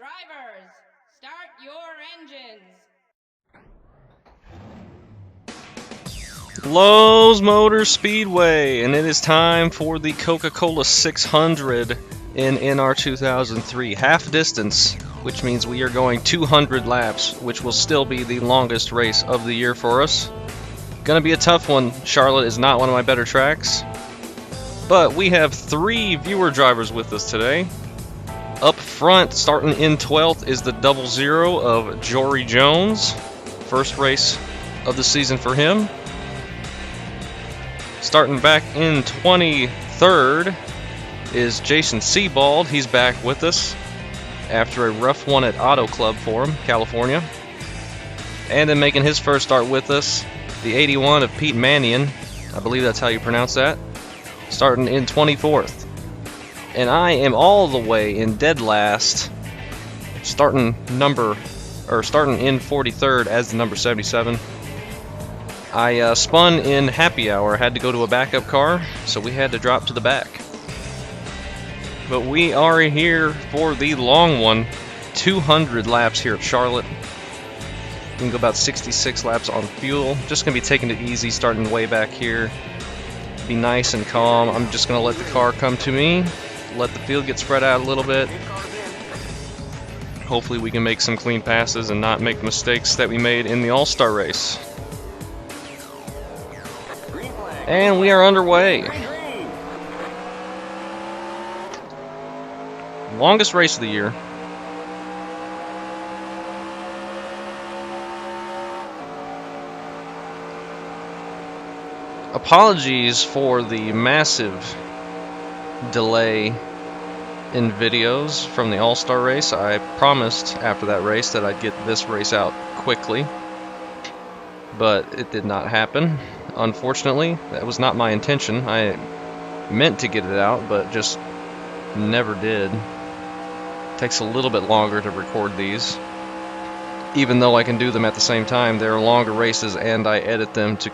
Drivers, start your engines. Lowe's Motor Speedway, and it is time for the Coca-Cola 600 in NR 2003 half distance, which means we are going 200 laps, which will still be the longest race of the year for us. Gonna be a tough one. Charlotte is not one of my better tracks, but we have 3 viewer drivers with us today. Up front, starting in 12th, is the 00 of Jory Jones. First race of the season for him. Starting back in 23rd is Jason Sebald. He's back with us after a rough one at Auto Club for him, California. And then making his first start with us, the 81 of Pete Mannion. I believe that's how you pronounce that. Starting in 24th. And I am all the way in dead last, starting in 43rd as the number 77. I spun in happy hour, had to go to a backup car, so we had to drop to the back. But we are here for the long one, 200 laps here at Charlotte. We can go about 66 laps on fuel. Just going to be taking it easy, starting way back here. Be nice and calm. I'm just going to let the car come to me. Let the field get spread out a little bit. Hopefully we can make some clean passes and not make mistakes that we made in the All-Star race. And we are underway. Longest race of the year. Apologies for the massive delay in videos from the All-Star race. I promised after that race that I'd get this race out quickly, but it did not happen. Unfortunately, that was not my intention. I meant to get it out, but just never did. It takes a little bit longer to record these. Even though I can do them at the same time, they're longer races and I edit them to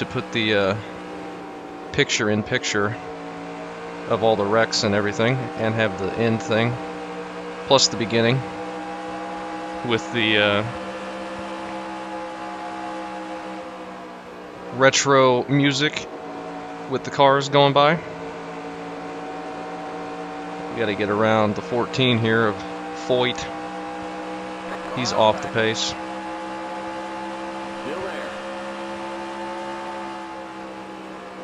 put the picture-in-picture of all the wrecks and everything, and have the end thing, plus the beginning with the retro music with the cars going by. We gotta get around the 14 here of Foyt. He's off the pace.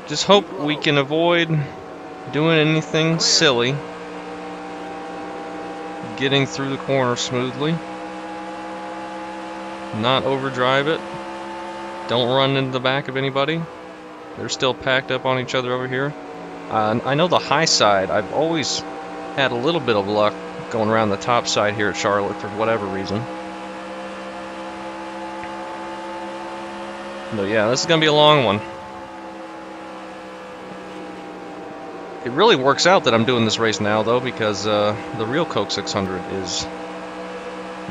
Just hope we can avoid doing anything silly. Getting through the corner smoothly. Not overdrive it. Don't run into the back of anybody. They're still packed up on each other over here. I know the high side, I've always had a little bit of luck going around the top side here at Charlotte for whatever reason. But yeah, this is going to be a long one. It really works out that I'm doing this race now, though, because the real Coke 600 is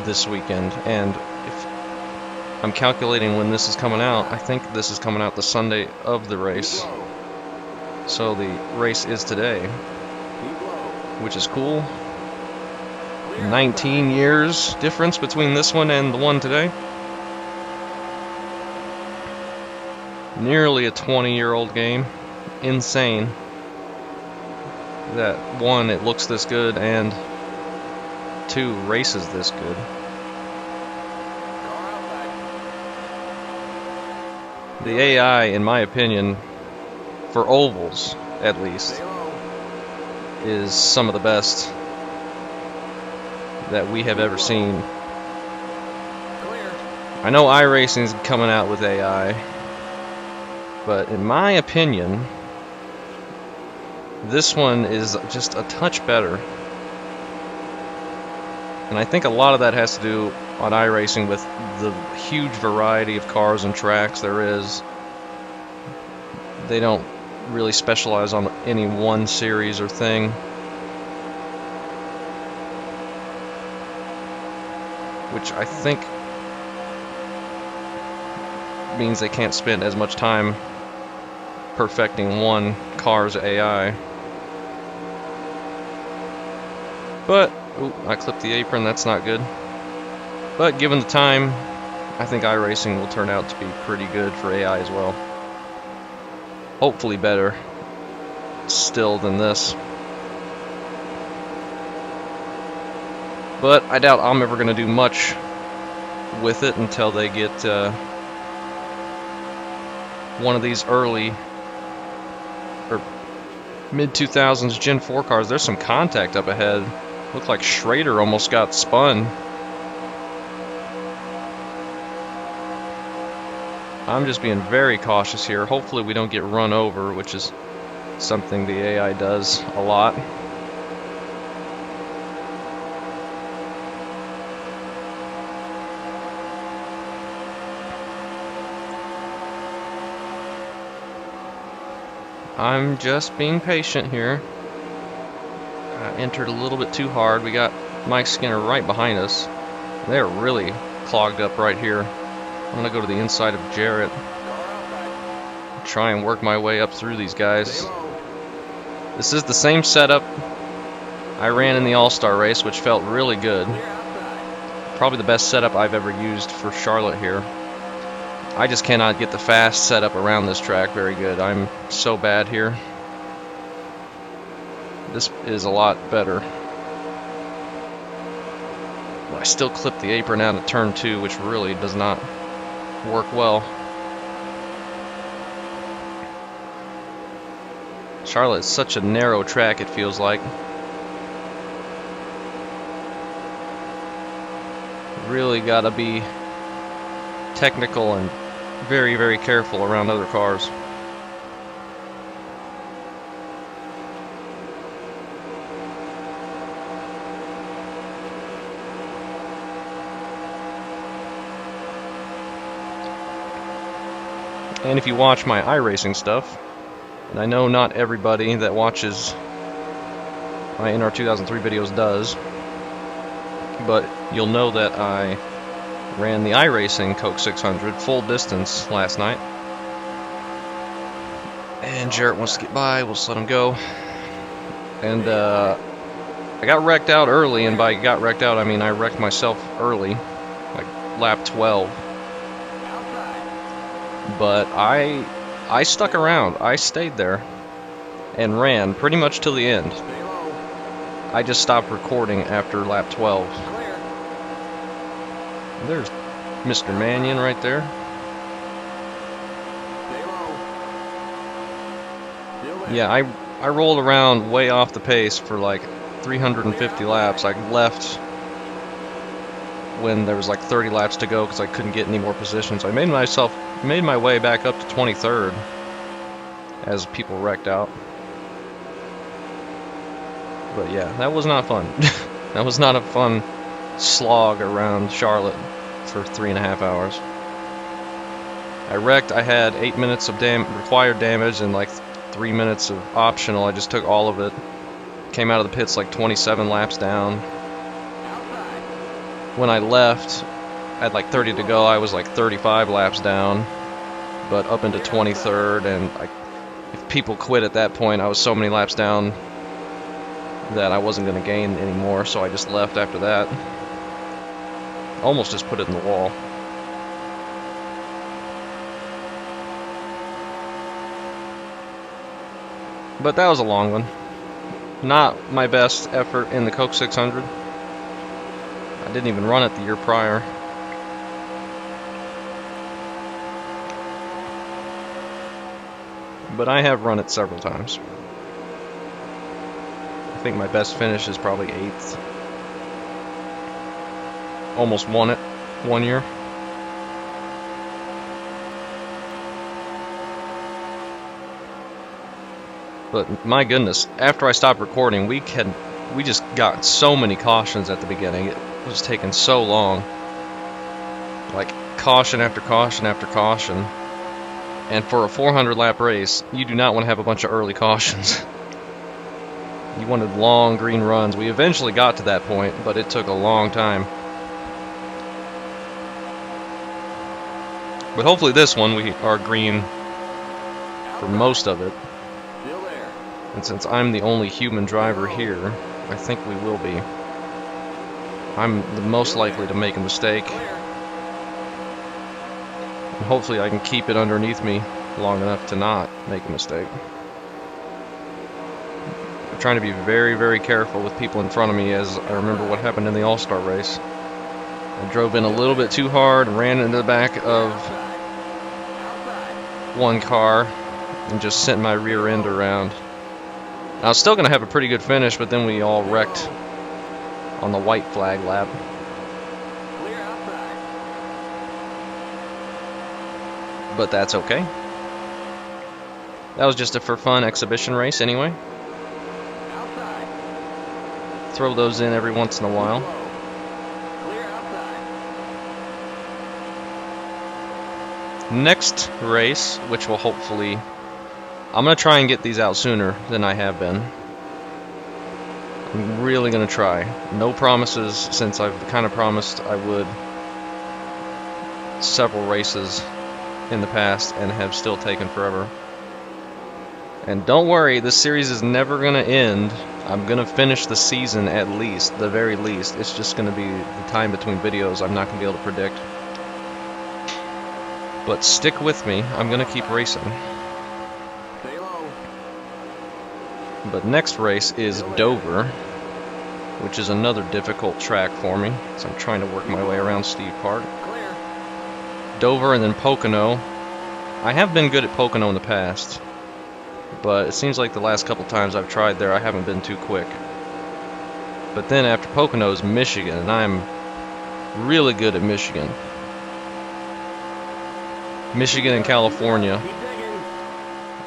this weekend. And if I'm calculating when this is coming out, I think this is coming out the Sunday of the race. So the race is today, which is cool. 19 years difference between this one and the one today. Nearly a 20-year-old game. Insane that 1, it looks this good, and 2, races this good. The AI, in my opinion, for ovals at least, is some of the best that we have ever seen. I know iRacing is coming out with AI, but in my opinion, this one is just a touch better. And I think a lot of that has to do on iRacing with the huge variety of cars and tracks there is. They don't really specialize on any one series or thing. Which I think means they can't spend as much time perfecting one car's AI. But Ooh, I clipped the apron, that's not good. But given the time, I think iRacing will turn out to be pretty good for AI as well. Hopefully better still than this. But I doubt I'm ever going to do much with it until they get one of these early or mid-2000s Gen 4 cars. There's some contact up ahead. Looked like Schrader almost got spun. I'm just being very cautious here. Hopefully we don't get run over, which is something the AI does a lot. I'm just being patient here. I entered a little bit too hard. We got Mike Skinner right behind us. They're really clogged up right here. I'm gonna go to the inside of Jarrett. Try and work my way up through these guys. This is the same setup I ran in the All-Star race, which felt really good. Probably the best setup I've ever used for Charlotte here. I just cannot get the fast setup around this track very good. I'm so bad here. This is a lot better. But I still clip the apron out of turn 2, which really does not work well. Charlotte is such a narrow track, it feels like. Really gotta be technical and very, very careful around other cars. And if you watch my iRacing stuff, and I know not everybody that watches my NR 2003 videos does, but you'll know that I ran the iRacing Coke 600 full distance last night. And Jarrett wants to get by, we'll just let him go. And I got wrecked out early, and by got wrecked out I mean I wrecked myself early, like lap 12. But I stuck around. I stayed there and ran pretty much till the end. I just stopped recording after lap 12. There's Mr. Mannion right there. Yeah, I rolled around way off the pace for like 350 laps. I left when there was like 30 laps to go because I couldn't get any more positions. I made my way back up to 23rd as people wrecked out. But yeah, that was not fun. That was not a fun slog around Charlotte for 3.5 hours. I wrecked. I had 8 minutes of required damage and like 3 minutes of optional. I just took all of it. Came out of the pits like 27 laps down. When I left, I had like 30 to go. I was like 35 laps down, but up into 23rd. And if people quit at that point, I was so many laps down that I wasn't going to gain anymore. So I just left after that. Almost just put it in the wall. But that was a long one. Not my best effort in the Coke 600. I didn't even run it the year prior. But I have run it several times. I think my best finish is probably 8th. Almost won it one year. But my goodness, after I stopped recording, we just got so many cautions at the beginning. It was taking so long. Like caution after caution after caution. And for a 400 lap race, you do not want to have a bunch of early cautions. You wanted long green runs. We eventually got to that point, but it took a long time. But hopefully this one we are green for most of it. And since I'm the only human driver here, I think we will be. I'm the most likely to make a mistake. And hopefully I can keep it underneath me long enough to not make a mistake. I'm trying to be very, very careful with people in front of me, as I remember what happened in the All-Star race. I drove in a little bit too hard, ran into the back of one car, and just sent my rear end around. I was still going to have a pretty good finish, but then we all wrecked on the white flag lap. But that's okay. That was just a for fun exhibition race anyway. Throw those in every once in a while. Next race, which will hopefully... I'm going to try and get these out sooner than I have been. I'm really going to try. No promises, since I've kind of promised I would several races in the past and have still taken forever. And don't worry, this series is never going to end. I'm going to finish the season at least, the very least. It's just going to be the time between videos I'm not going to be able to predict. But stick with me, I'm going to keep racing. But next race is Dover, which is another difficult track for me, so I'm trying to work my way around Steve Park. Dover and then Pocono. I have been good at Pocono in the past, but it seems like the last couple times I've tried there I haven't been too quick. But then after Pocono is Michigan, and I'm really good at Michigan. Michigan and California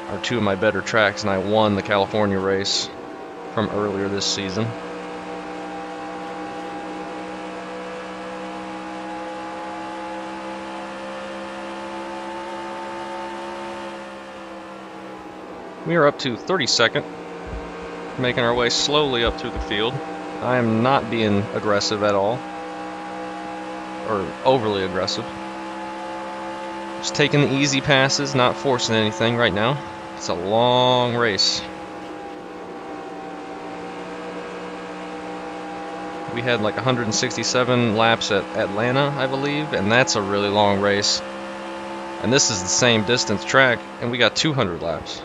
are two of my better tracks, and I won the California race from earlier this season. We are up to 32nd, making our way slowly up through the field. I am not being aggressive at all, or overly aggressive. Just taking the easy passes, not forcing anything right now. It's a long race. We had like 167 laps at Atlanta, I believe, and that's a really long race. And this is the same distance track, and we got 200 laps.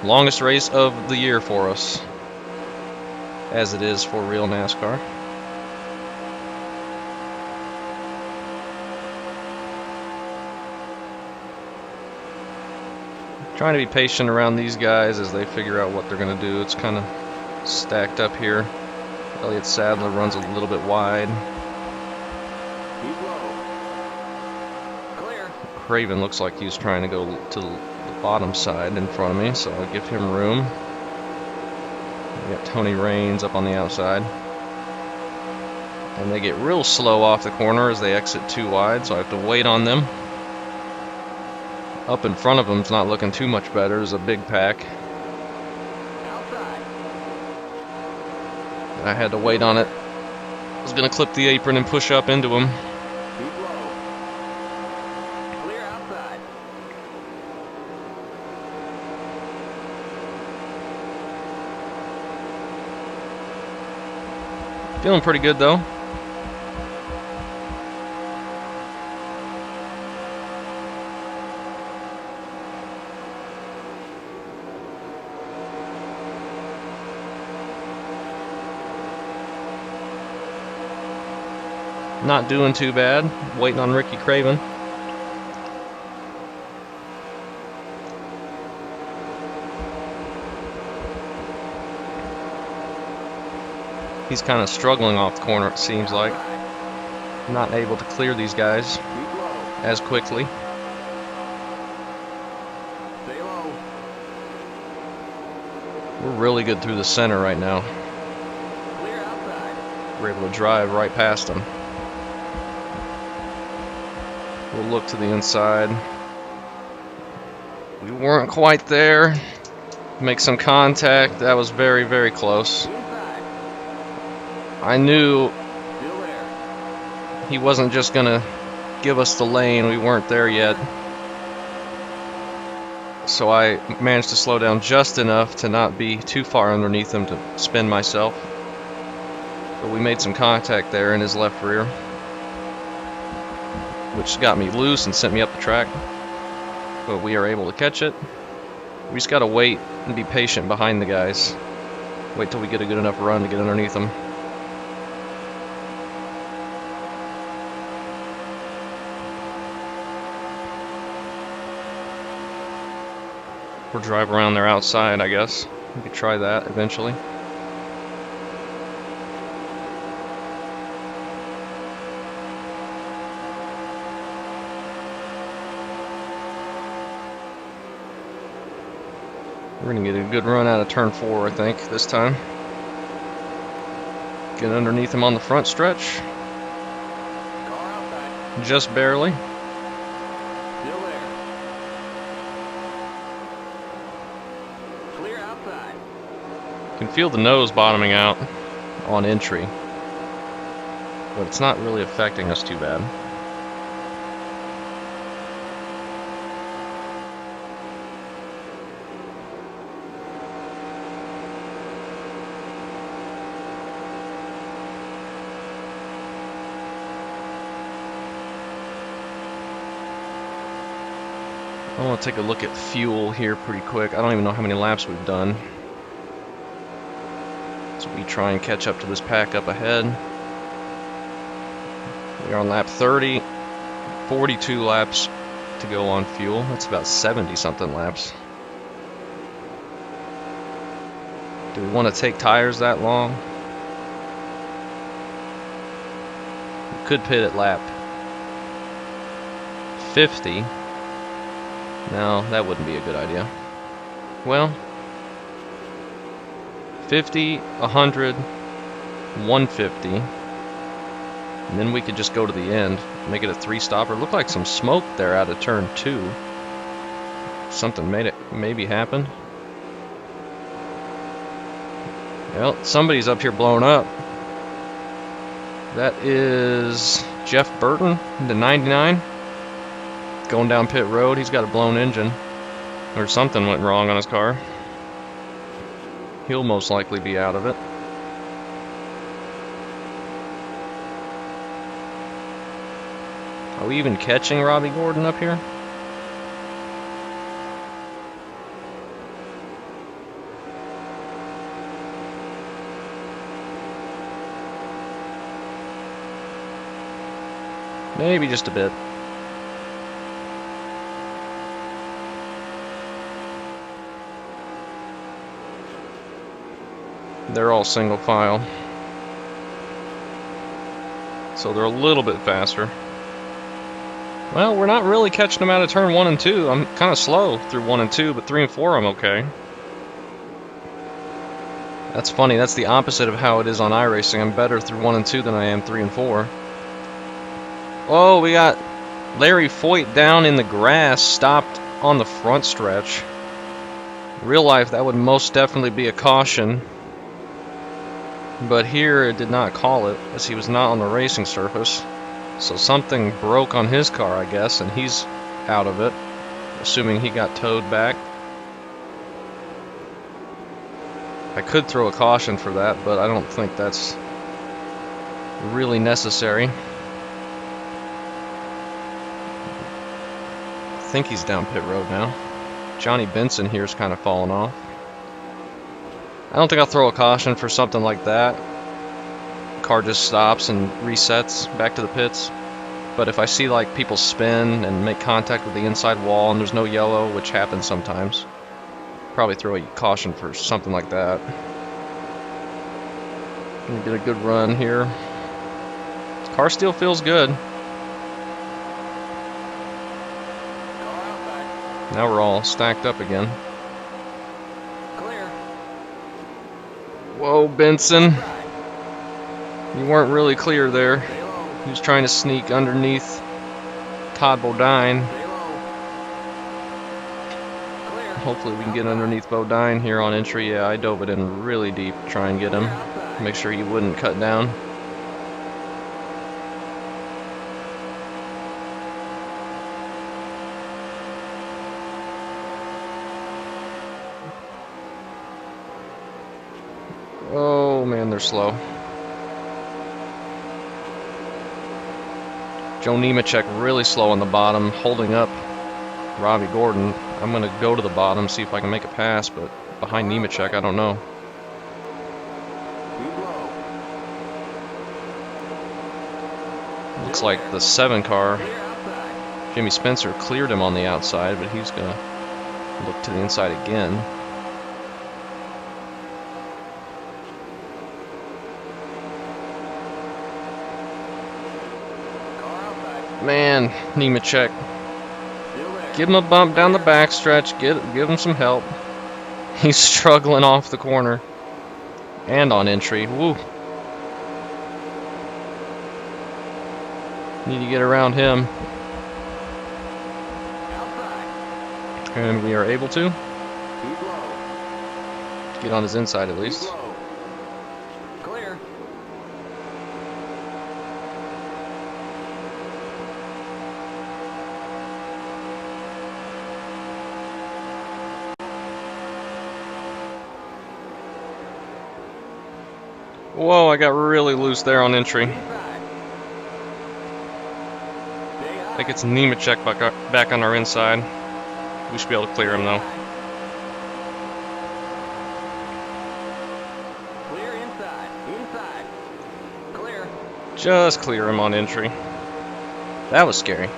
Longest race of the year for us, as it is for real NASCAR. Trying to be patient around these guys as they figure out what they're going to do. It's kind of stacked up here. Elliott Sadler runs a little bit wide. Craven looks like he's trying to go to the bottom side in front of me, so I'll give him room. We got Tony Raines up on the outside. And they get real slow off the corner as they exit too wide, so I have to wait on them. Up in front of them's not looking too much better. There's a big pack. I had to wait on it. I was going to clip the apron and push up into him. Clear outside. Feeling pretty good though. Not doing too bad. Waiting on Ricky Craven. He's kind of struggling off the corner, it seems like. Not able to clear these guys as quickly. Stay low. We're really good through the center right now. Clear outside. We're able to drive right past them. We'll look to the inside. We weren't quite there. Make some contact. That was very, very close. Inside. I knew Still there. he wasn't just gonna give us the lane. We weren't there yet. So I managed to slow down just enough to not be too far underneath him to spin myself. But we made some contact there in his left rear, which got me loose and sent me up the track. But we are able to catch it. We just gotta wait and be patient behind the guys. Wait till we get a good enough run to get underneath them. Or drive around there outside, I guess. We could try that eventually. We're gonna get a good run out of turn 4, I think, this time. Get underneath him on the front stretch. Just barely. Still there. Clear outside. You can feel the nose bottoming out on entry, but it's not really affecting us too bad. I want to take a look at fuel here pretty quick. I don't even know how many laps we've done. So we try and catch up to this pack up ahead. We're on lap 30. 42 laps to go on fuel. That's about 70 something laps. Do we want to take tires that long? We could pit at lap 50. No, that wouldn't be a good idea. Well, 50, 100, 150, and then we could just go to the end, make it a 3-stopper. Looked like some smoke there out of turn 2. Something made it maybe happen. Well, somebody's up here blown up. That is Jeff Burton, the 99. Going down pit road, he's got a blown engine. Or something went wrong on his car. He'll most likely be out of it. Are we even catching Robbie Gordon up here? Maybe just a bit. They're all single file, so they're a little bit faster. Well, we're not really catching them out of turn 1 and 2. I'm kind of slow through 1 and 2, but 3 and 4 I'm okay. That's funny, that's the opposite of how it is on iRacing. I'm better through 1 and 2 than I am 3 and 4. Oh, we got Larry Foyt down in the grass, stopped on the front stretch. Real life, that would most definitely be a caution. But here it did not call it, as he was not on the racing surface. So something broke on his car, I guess, and he's out of it, assuming he got towed back. I could throw a caution for that, but I don't think that's really necessary. I think he's down pit road now. Johnny Benson here's kind of fallen off. I don't think I'll throw a caution for something like that. The car just stops and resets back to the pits. But if I see like people spin and make contact with the inside wall and there's no yellow, which happens sometimes, probably throw a caution for something like that. We did a good run here. The car still feels good. Now we're all stacked up again. Whoa, Benson. You weren't really clear there. He was trying to sneak underneath Todd Bodine. Hopefully we can get underneath Bodine here on entry. Yeah, I dove it in really deep to try and get him. Make sure he wouldn't cut down. they're slow. Joe Nemechek really slow on the bottom, holding up Robbie Gordon. I'm going to go to the bottom, see if I can make a pass, but behind Nemechek, I don't know. Looks like the 7 car, Jimmy Spencer, cleared him on the outside, but he's going to look to the inside again. Man, Nemechek. Give him a bump down the backstretch. Give him some help. He's struggling off the corner. And on entry. Woo. Need to get around him. And we are able to. Get on his inside at least. Clear. Whoa, I got really loose there on entry. I think it's Nemechek back on our inside. We should be able to clear him though. Clear inside. Inside. Clear. Just clear him on entry. That was scary.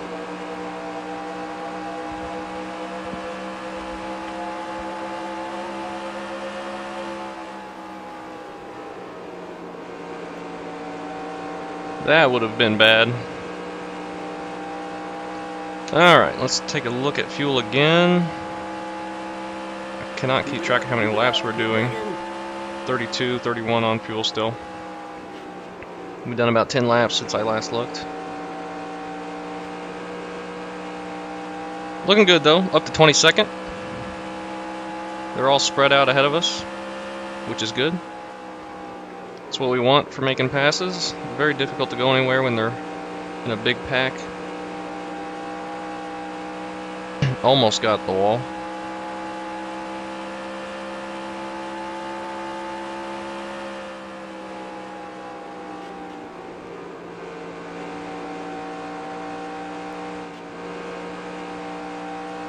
That would have been bad. Alright, let's take a look at fuel again. I cannot keep track of how many laps we're doing. 32, 31 on fuel still. We've done about 10 laps since I last looked. Looking good though, up to 22nd. They're all spread out ahead of us, which is good. That's what we want for making passes. Very difficult to go anywhere when they're in a big pack. Almost got the wall.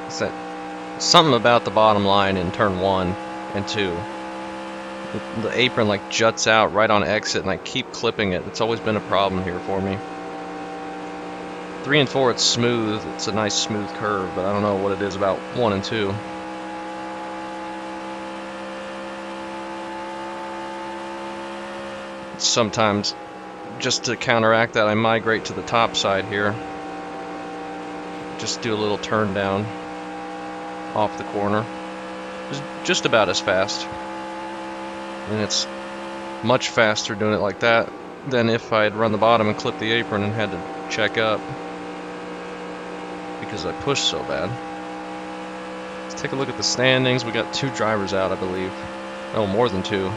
It's that something about the bottom line in turn 1 and 2. The apron like juts out right on exit, and I keep clipping it. It's always been a problem here for me. 3 and 4, it's smooth. It's a nice smooth curve, but I don't know what it is about 1 and 2. Sometimes, just to counteract that, I migrate to the top side here. Just do a little turn down off the corner. It's just about as fast. And it's much faster doing it like that than if I had run the bottom and clipped the apron and had to check up because I pushed so bad. Let's take a look at the standings. We got 2 drivers out, I believe. Oh, more than 2.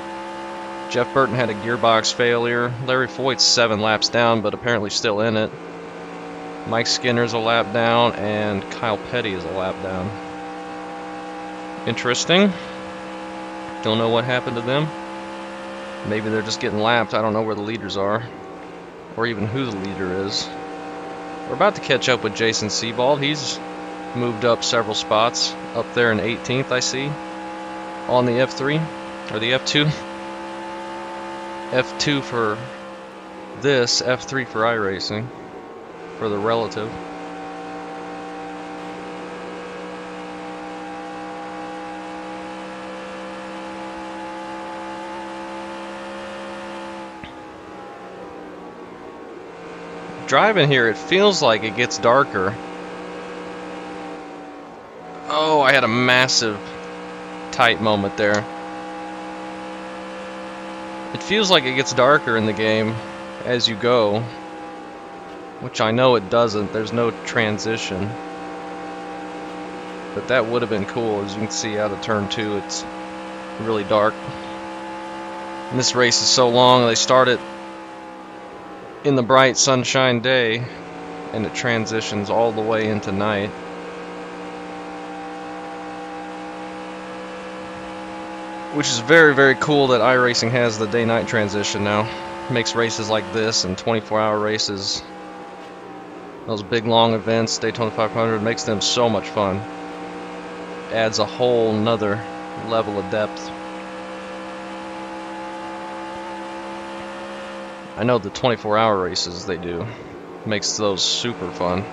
Jeff Burton had a gearbox failure. Larry Foyt's 7 laps down, but apparently still in it. Mike Skinner's a lap down, and Kyle Petty is a lap down. Interesting. Don't know what happened to them. Maybe they're just getting lapped. I don't know where the leaders are, or even who the leader is. We're about to catch up with Jason Sebald. He's moved up several spots. Up there in 18th, I see. On the F3, or the F2. F2 for this, F3 for iRacing, for the relative. Driving here, it feels like it gets darker. Oh, I had a massive tight moment there. It feels like it gets darker in the game as you go, which I know it doesn't. There's no transition. But that would have been cool. As you can see out of turn 2, it's really dark. And this race is so long, they start it in the bright sunshine day, and it transitions all the way into night. Which is very, very cool that iRacing has the day-night transition now. Makes races like this and 24-hour races, those big long events, Daytona 500, makes them so much fun. Adds a whole nother level of depth. I know the 24-hour races they do makes those super fun.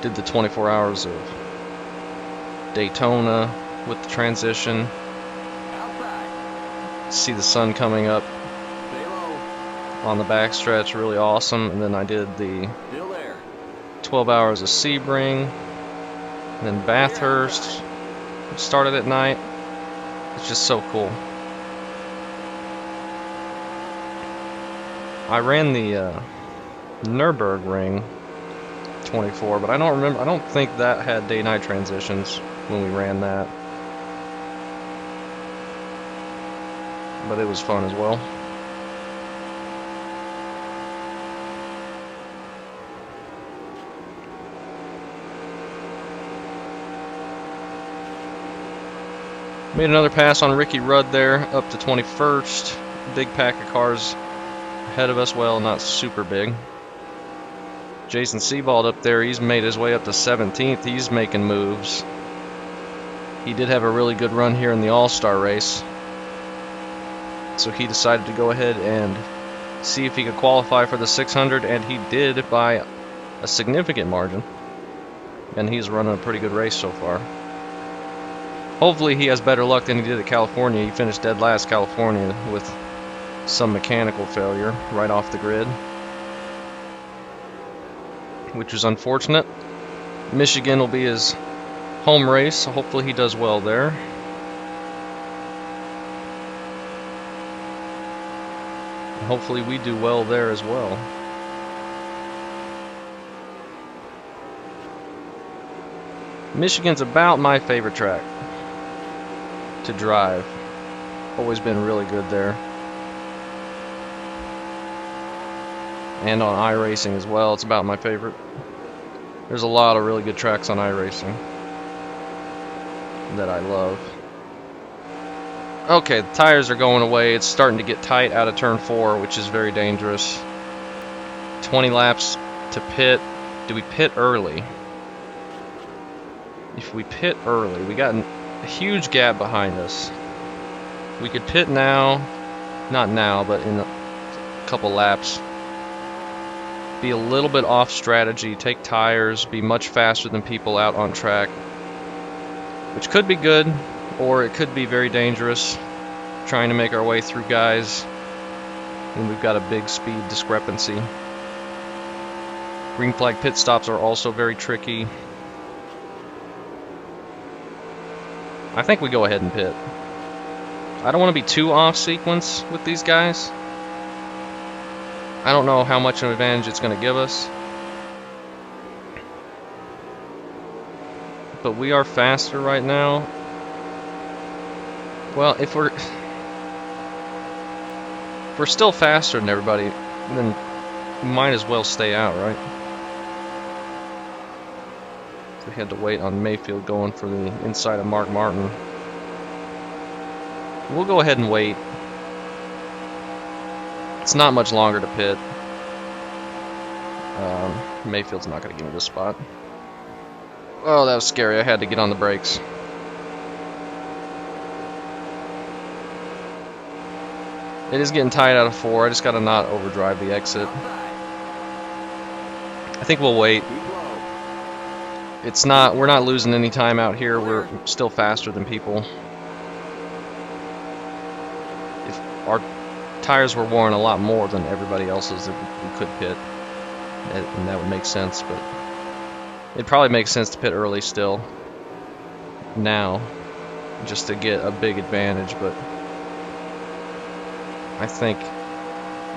Did the 24 hours of Daytona with the transition. Outside. See the sun coming up Stay low. on the backstretch, really awesome. And then I did the Still there. 12 hours of Sebring, and then Bathurst started at night. It's just so cool. I ran the Nürburgring 24, but I don't think that had day-night transitions when we ran that. But it was fun as well. Made another pass on Ricky Rudd there, up to 21st. Big pack of cars ahead of us, well, not super big. Jason Sebald up there, he's made his way up to 17th. He's making moves. He did have a really good run here in the All-Star race, so he decided to go ahead and see if he could qualify for the 600, and he did by a significant margin. And he's running a pretty good race so far. Hopefully he has better luck than he did at California. He finished dead last California with some mechanical failure right off the grid, which is unfortunate. Michigan will be his home race, so hopefully he does well there. And hopefully we do well there as well. Michigan's about my favorite track to drive. Always been really good there. And on iRacing as well, it's about my favorite. There's a lot of really good tracks on iRacing that I love. Okay, the tires are going away. It's starting to get tight out of turn 4, which is very dangerous. 20 laps to pit. Do we pit early? If we pit early, we got a huge gap behind us. We could pit now, not now, but in a couple laps. Be a little bit off strategy, take tires, be much faster than people out on track, which could be good, or it could be very dangerous, trying to make our way through guys when we've got a big speed discrepancy. Green flag pit stops are also very tricky. I think we go ahead and pit. I don't want to be too off sequence with these guys. I don't know how much of an advantage it's going to give us. But we are faster right now. Well, if we're still faster than everybody, then we might as well stay out, right? We had to wait on Mayfield going for the inside of Mark Martin. We'll go ahead and wait. It's not much longer to pit. Mayfield's not going to give me this spot. Oh, that was scary. I had to get on the brakes. It is getting tight out of 4. I just got to not overdrive the exit. I think we'll wait. It's not. We're not losing any time out here. We're still faster than people. If our tires were worn a lot more than everybody else's, we could pit, and that would make sense. But it probably makes sense to pit early still. Now, just to get a big advantage. But I think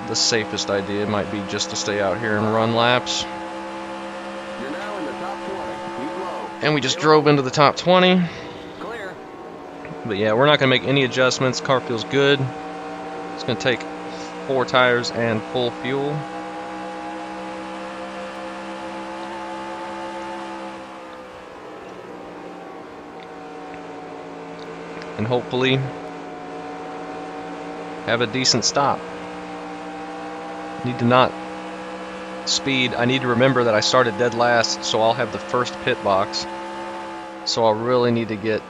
the safest idea might be just to stay out here and run laps. You're now in the top 20. Keep low. And we just drove into the top 20. Clear. But yeah, we're not going to make any adjustments. Car feels good. It's going to take 4 tires and full fuel. And hopefully have a decent stop. Need to not speed. I need to remember that I started dead last, so I'll have the first pit box. So I'll really need to get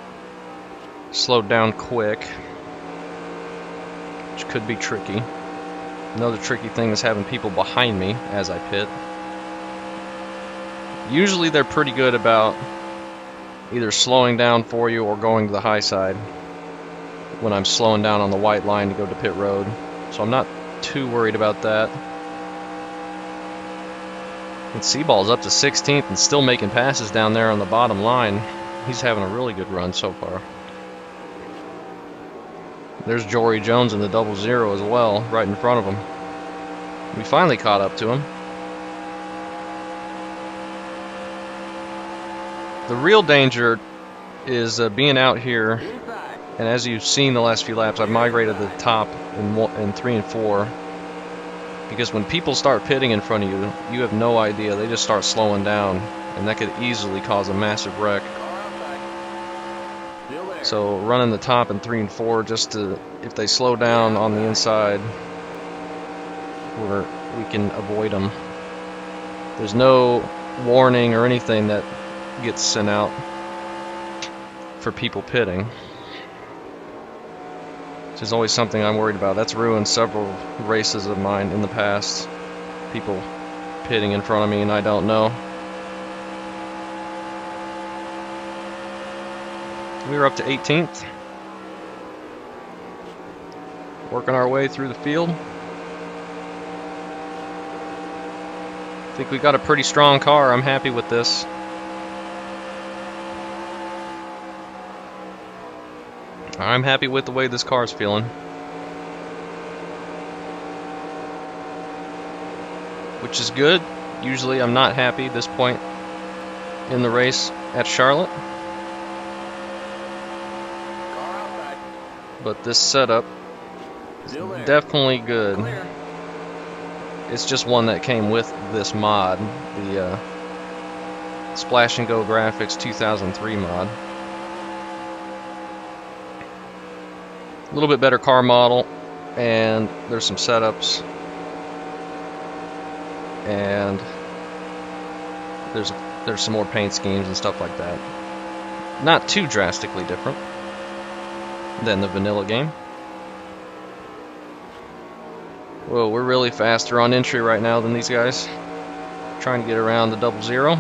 slowed down quick, which could be tricky. Another tricky thing is having people behind me as I pit. Usually they're pretty good about either slowing down for you or going to the high side when I'm slowing down on the white line to go to pit road. So I'm not too worried about that. And Seaball's up to 16th and still making passes down there on the bottom line. He's having a really good run so far. There's Jory Jones in the 00 as well, right in front of him. We finally caught up to him. The real danger is being out here, and as you've seen the last few laps, I've migrated to the top in 3 and 4. Because when people start pitting in front of you, you have no idea. They just start slowing down, and that could easily cause a massive wreck. So running the top in 3 and 4, just to, if they slow down on the inside, we can avoid them. There's no warning or anything that gets sent out for people pitting, which is always something I'm worried about. That's ruined several races of mine in the past. People pitting in front of me and I don't know. We were up to 18th. Working our way through the field. I think we got a pretty strong car. I'm happy with this. I'm happy with the way this car's feeling. Which is good. Usually I'm not happy at this point in the race at Charlotte. But this setup is definitely good. It's just one that came with this mod, the Splash and Go Graphics 2003 mod. A little bit better car model, and there's some setups, and there's some more paint schemes and stuff like that. Not too drastically different than the vanilla game. Whoa, we're really faster on entry right now than these guys. Trying to get around the 00.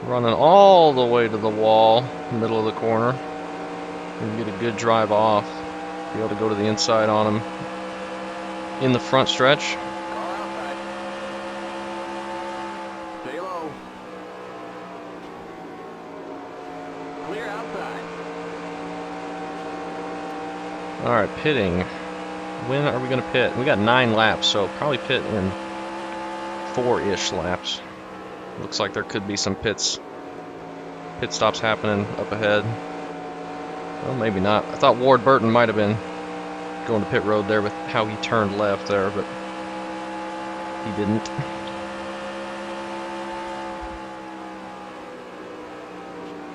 Running all the way to the wall, middle of the corner. And get a good drive off. Be able to go to the inside on him in the front stretch. Alright, pitting. When are we going to pit? We got 9 laps, so probably pit in 4-ish laps. Looks like there could be some pit stops happening up ahead. Well, maybe not. I thought Ward Burton might have been going to pit road there with how he turned left there, but he didn't.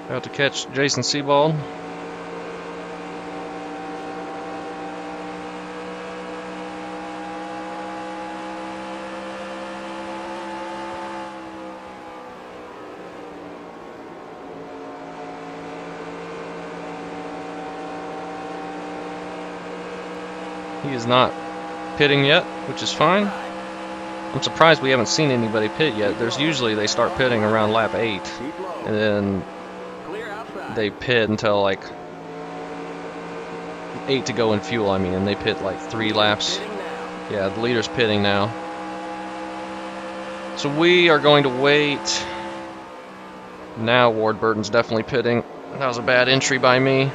About to catch Jason Sebald. He is not pitting yet, which is fine. I'm surprised we haven't seen anybody pit yet. There's usually they start pitting around lap 8, and then they pit until like 8 to go in fuel, I mean, and they pit like 3 laps. Yeah, the leader's pitting now. So we are going to wait. Now Ward Burton's definitely pitting. That was a bad entry by me.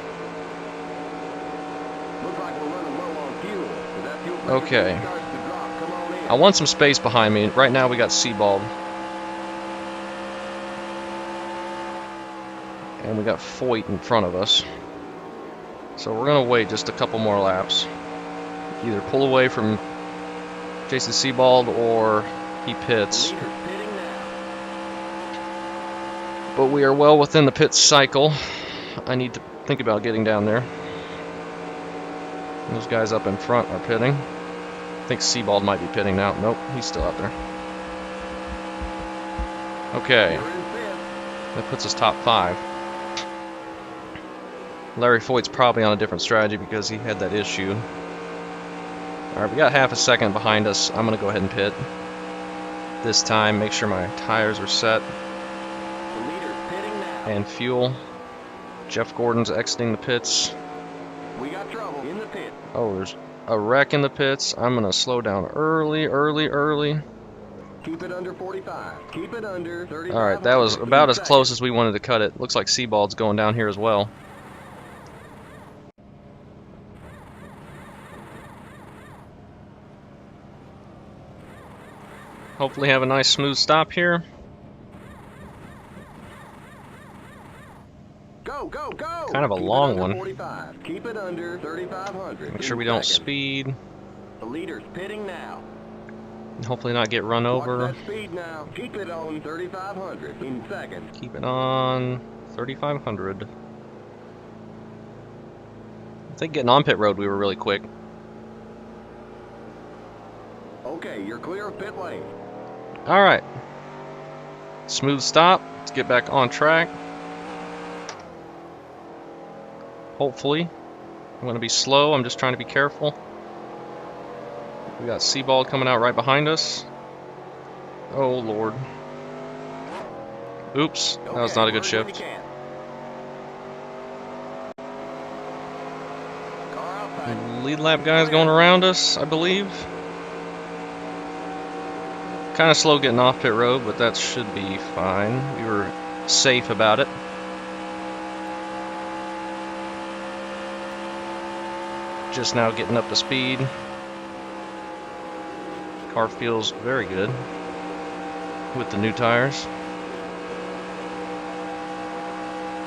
Okay. I want some space behind me. Right now we got Sebald. And we got Foyt in front of us. So we're going to wait just a couple more laps. Either pull away from Jason Sebald or he pits. But we are well within the pit cycle. I need to think about getting down there. Those guys up in front are pitting. I think Sebald might be pitting now. Nope, he's still out there. Okay. That puts us top 5. Larry Foyt's probably on a different strategy because he had that issue. Alright, we got half a second behind us. I'm going to go ahead and pit. This time, make sure my tires are set. And fuel. Jeff Gordon's exiting the pits. We got trouble in the pit. Oh, there's a wreck in the pits. I'm going to slow down early. Keep it under 45. Keep it under 35. Alright, that was about as close as we wanted to cut it. Looks like Sebald's going down here as well. Hopefully have a nice smooth stop here. Go, go, go! Kind of a Keep long it under one. 45. Keep it under 3,500. Make sure we don't Second. speed. The leader's pitting now. Hopefully not get run over. Watch that speed now. Keep it on 3,500 in second. Keep it on 3,500. I think getting on pit road we were really quick. Okay, you're clear of pit lane. Alright. Smooth stop. Let's get back on track. Hopefully. I'm going to be slow. I'm just trying to be careful. We got Sebald coming out right behind us. Oh, Lord. Oops. That was not a good shift. Lead lap guys going around us, I believe. Kind of slow getting off pit road, but that should be fine. We were safe about it. Just now getting up to speed. Car feels very good with the new tires.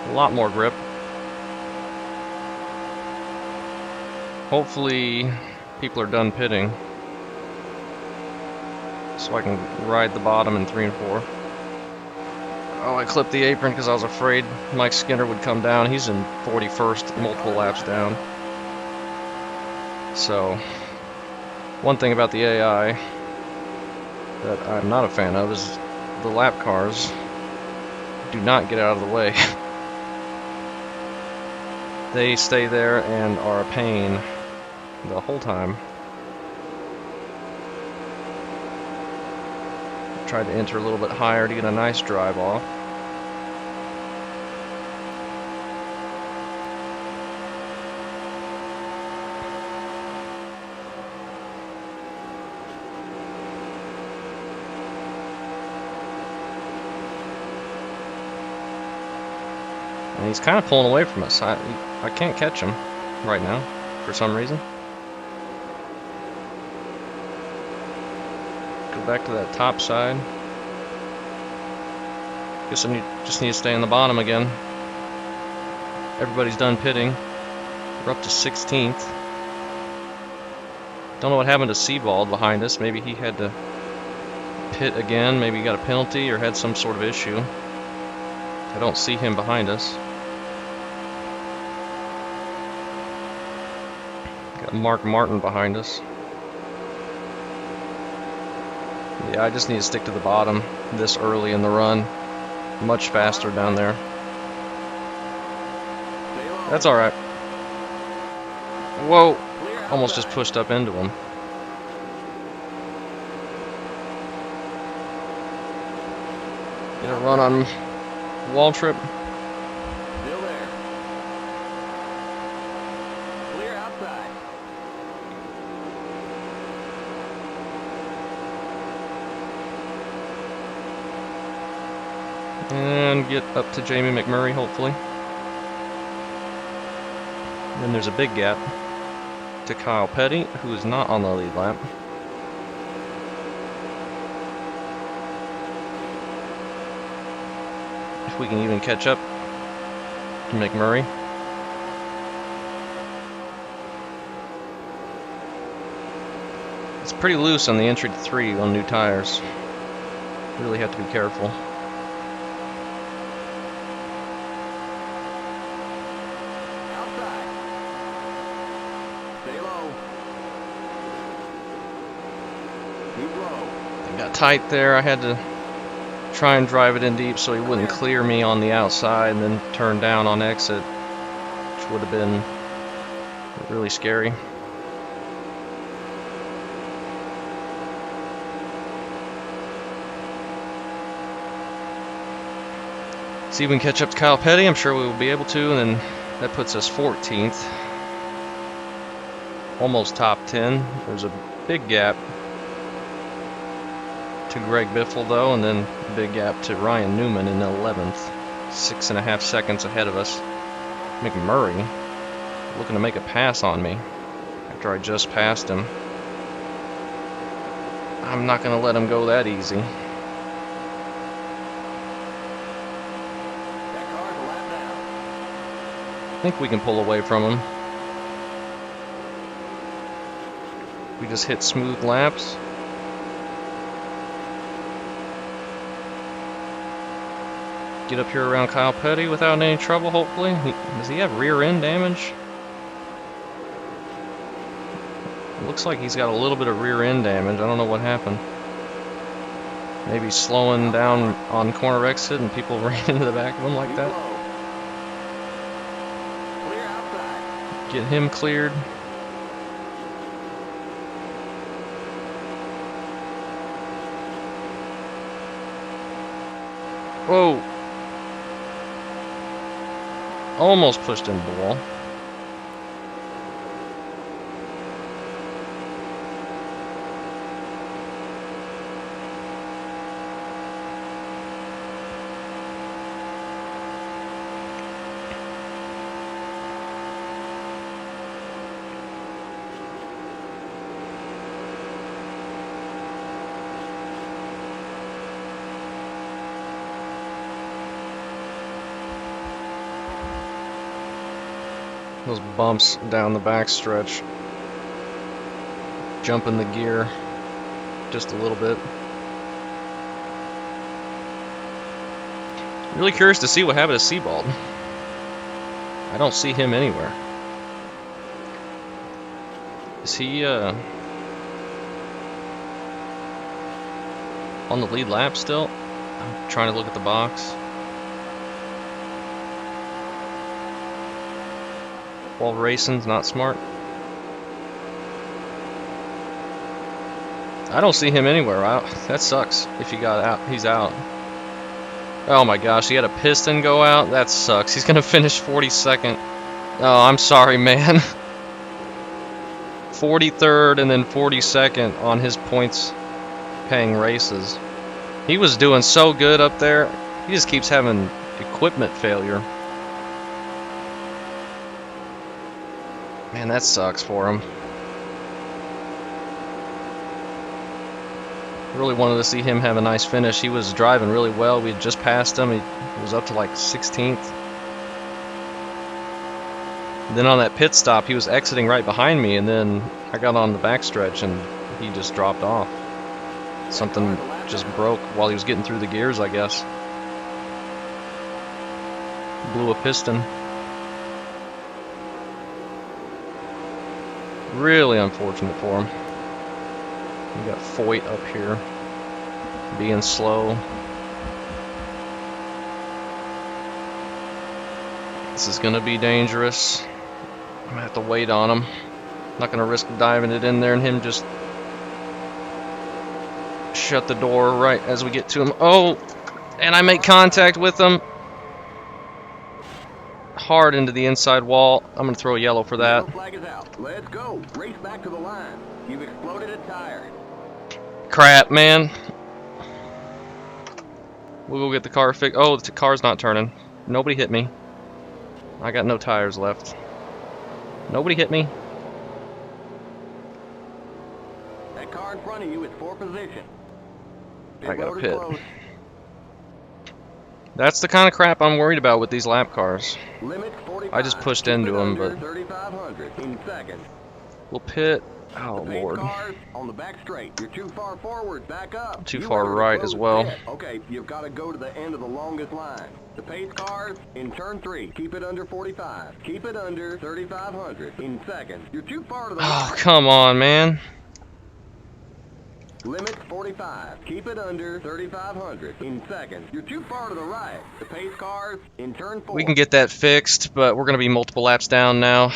A lot more grip. Hopefully people are done pitting so I can ride the bottom in 3 and 4. Oh, I clipped the apron because I was afraid Mike Skinner would come down. He's in 41st, multiple laps down. So, one thing about the AI that I'm not a fan of is the lap cars do not get out of the way. They stay there and are a pain the whole time. Tried to enter a little bit higher to get a nice drive off. And he's kind of pulling away from us. I can't catch him right now for some reason. Go back to that top side. Guess I just need to stay on the bottom again. Everybody's done pitting. We're up to 16th. Don't know what happened to Sebald behind us. Maybe he had to pit again. Maybe he got a penalty or had some sort of issue. I don't see him behind us. Got Mark Martin behind us. Yeah, I just need to stick to the bottom this early in the run. Much faster down there. That's alright. Whoa! Almost just pushed up into him. Get a run on wall trip. Still there. Clear outside. And get up to Jamie McMurray, hopefully. Then there's a big gap to Kyle Petty, who is not on the lead lap. If we can even catch up to McMurray. It's pretty loose on the entry to 3 on new tires. Really have to be careful. low. It got tight there. I had to try and drive it in deep so he wouldn't clear me on the outside and then turn down on exit, which would have been really scary. See if we can catch up to Kyle Petty. I'm sure we will be able to, and then that puts us 14th. Almost top 10. There's a big gap to Greg Biffle, though, and then a big gap to Ryan Newman in 11th. 6.5 seconds ahead of us. McMurray looking to make a pass on me after I just passed him. I'm not going to let him go that easy. I think we can pull away from him. We just hit smooth laps. Get up here around Kyle Petty without any trouble, hopefully. Does he have rear end damage? It looks like he's got a little bit of rear end damage. I don't know what happened. Maybe slowing down on corner exit and people ran into the back of him like that. Get him cleared. Whoa. Almost pushed into the wall. Those bumps down the backstretch, jumping the gear just a little bit. Really curious to see what happened to Sebald. I don't see him anywhere. Is he on the lead lap still? I'm trying to look at the box. While racing's not smart. I don't see him anywhere. That sucks. If he got out, he's out. Oh my gosh, he had a piston go out? That sucks. He's gonna finish 42nd. Oh, I'm sorry, man. 43rd and then 42nd on his points paying races. He was doing so good up there. He just keeps having equipment failure. Man, that sucks for him. Really wanted to see him have a nice finish. He was driving really well. We had just passed him. He was up to like 16th. Then on that pit stop, he was exiting right behind me, and then I got on the backstretch and he just dropped off. Something just broke while he was getting through the gears, I guess. Blew a piston. Really unfortunate for him. We got Foyt up here, being slow. This is gonna be dangerous. I'm gonna have to wait on him. Not gonna risk diving it in there and him just shut the door right as we get to him. Oh, and I make contact with him. Hard into the inside wall. I'm gonna throw a yellow for that. Flag is out. Let's go. Race back to the line. You've exploded a tire. Crap, man. We'll go get the car fixed. Oh, the car's not turning. Nobody hit me. I got no tires left. Nobody hit me. That car in front of you is for position. I got a pit. That's the kind of crap I'm worried about with these lap cars. I just pushed into them, but we'll pit. Oh Lord. On the back straight. You're too far forward. Back up. Too far right as well. Okay, you've got to go to the end of the longest line. The pace cars in turn 3. Keep it under 45. Keep it under 3,500 in seconds. You're too far to the Oh, come on, man. Limit 45. Keep it under 3,500. In seconds. You're too far to the right. The pace cars in turn 4. We can get that fixed, but we're going to be multiple laps down now.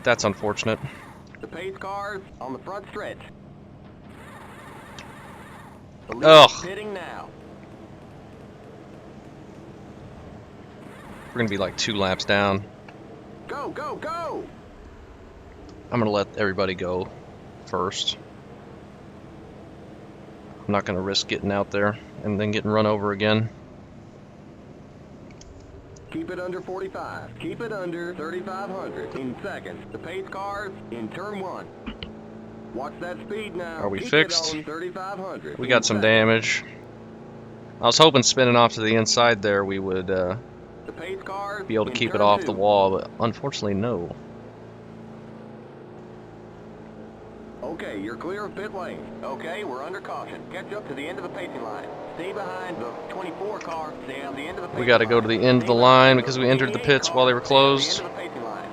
That's unfortunate. The pace cars on the front stretch. The lead Ugh. is pitting now. We're going to be like 2 laps down. Go, go, go! I'm going to let everybody go first. I'm not going to risk getting out there and then getting run over again. Keep it under 45. Keep it under 3,500. In seconds. The pace cars in turn 1. Watch that speed now. Are we Keep fixed? It on 3,500. We got some damage. I was hoping spinning off to the inside there we would The pace cars be able to in keep it turn off 2. the wall, but unfortunately no. Okay, you're clear of pit lane. Okay, we're under caution. Catch up to the end of the pacing line. Stay behind the 24 car. Stay on the end of the pacing line. We got to go to the end of the line because we entered the pits while they were closed. Stay on the end of the pacing line.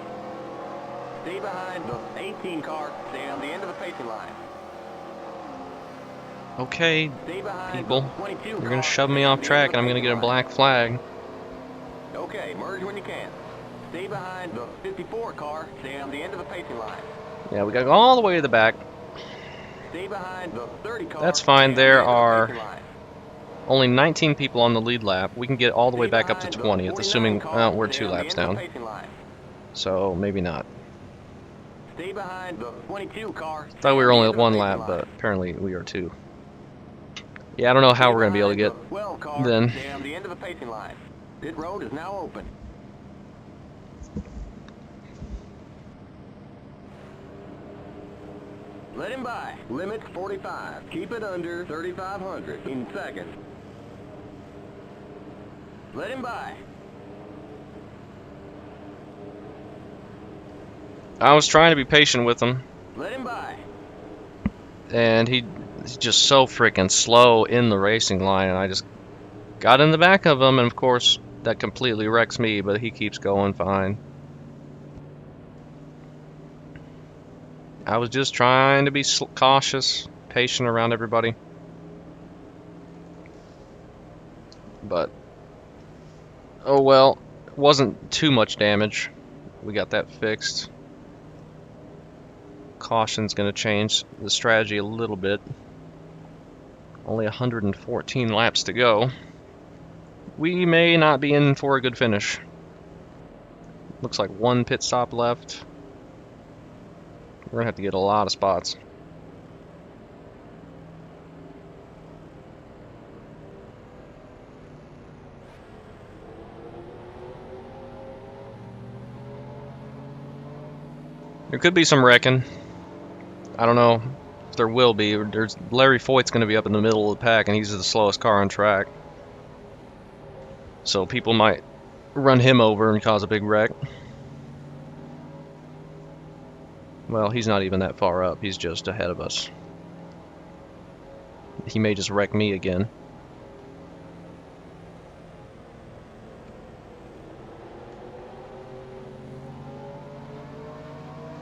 Stay behind the 18 car. Stay on the end of the pacing line. Okay, Stay behind people, the 22 you're car. going to shove me Stay on off the end track of and I'm the going to get a pacing line. black flag. Okay, merge when you can. Stay behind the 54 car. Stay on the end of the pacing line. Yeah, we got to go all the way to the back. Stay behind the 30 car. That's fine. Stay on There the end of the are pacing line. only 19 people on the lead lap. We can get all the way Stay back up to behind the 20th, 49 assuming car. we're Stay 2 on the laps end of the down. pacing line. So maybe not. Stay behind the 22 car. Stay Thought we on were the only end at of the 1 pacing lap, line. but apparently we are 2. Yeah, I don't know how we're going to be able to get then. Stay on the end of the pacing line. Pit road is now open. Let him by. Limit 45. Keep it under 3,500 in seconds. Let him by. I was trying to be patient with him, Let him by. and he's just so freaking slow in the racing line, and I just got in the back of him, and of course that completely wrecks me, but he keeps going fine. I was just trying to be cautious, patient around everybody. But, oh well, it wasn't too much damage. We got that fixed. Caution's going to change the strategy a little bit. Only 114 laps to go. We may not be in for a good finish. Looks like 1 pit stop left. We're going to have to get a lot of spots. There could be some wrecking. I don't know if there will be. There's Larry Foyt's going to be up in the middle of the pack, and he's the slowest car on track. So people might run him over and cause a big wreck. Well, he's not even that far up. He's just ahead of us. He may just wreck me again.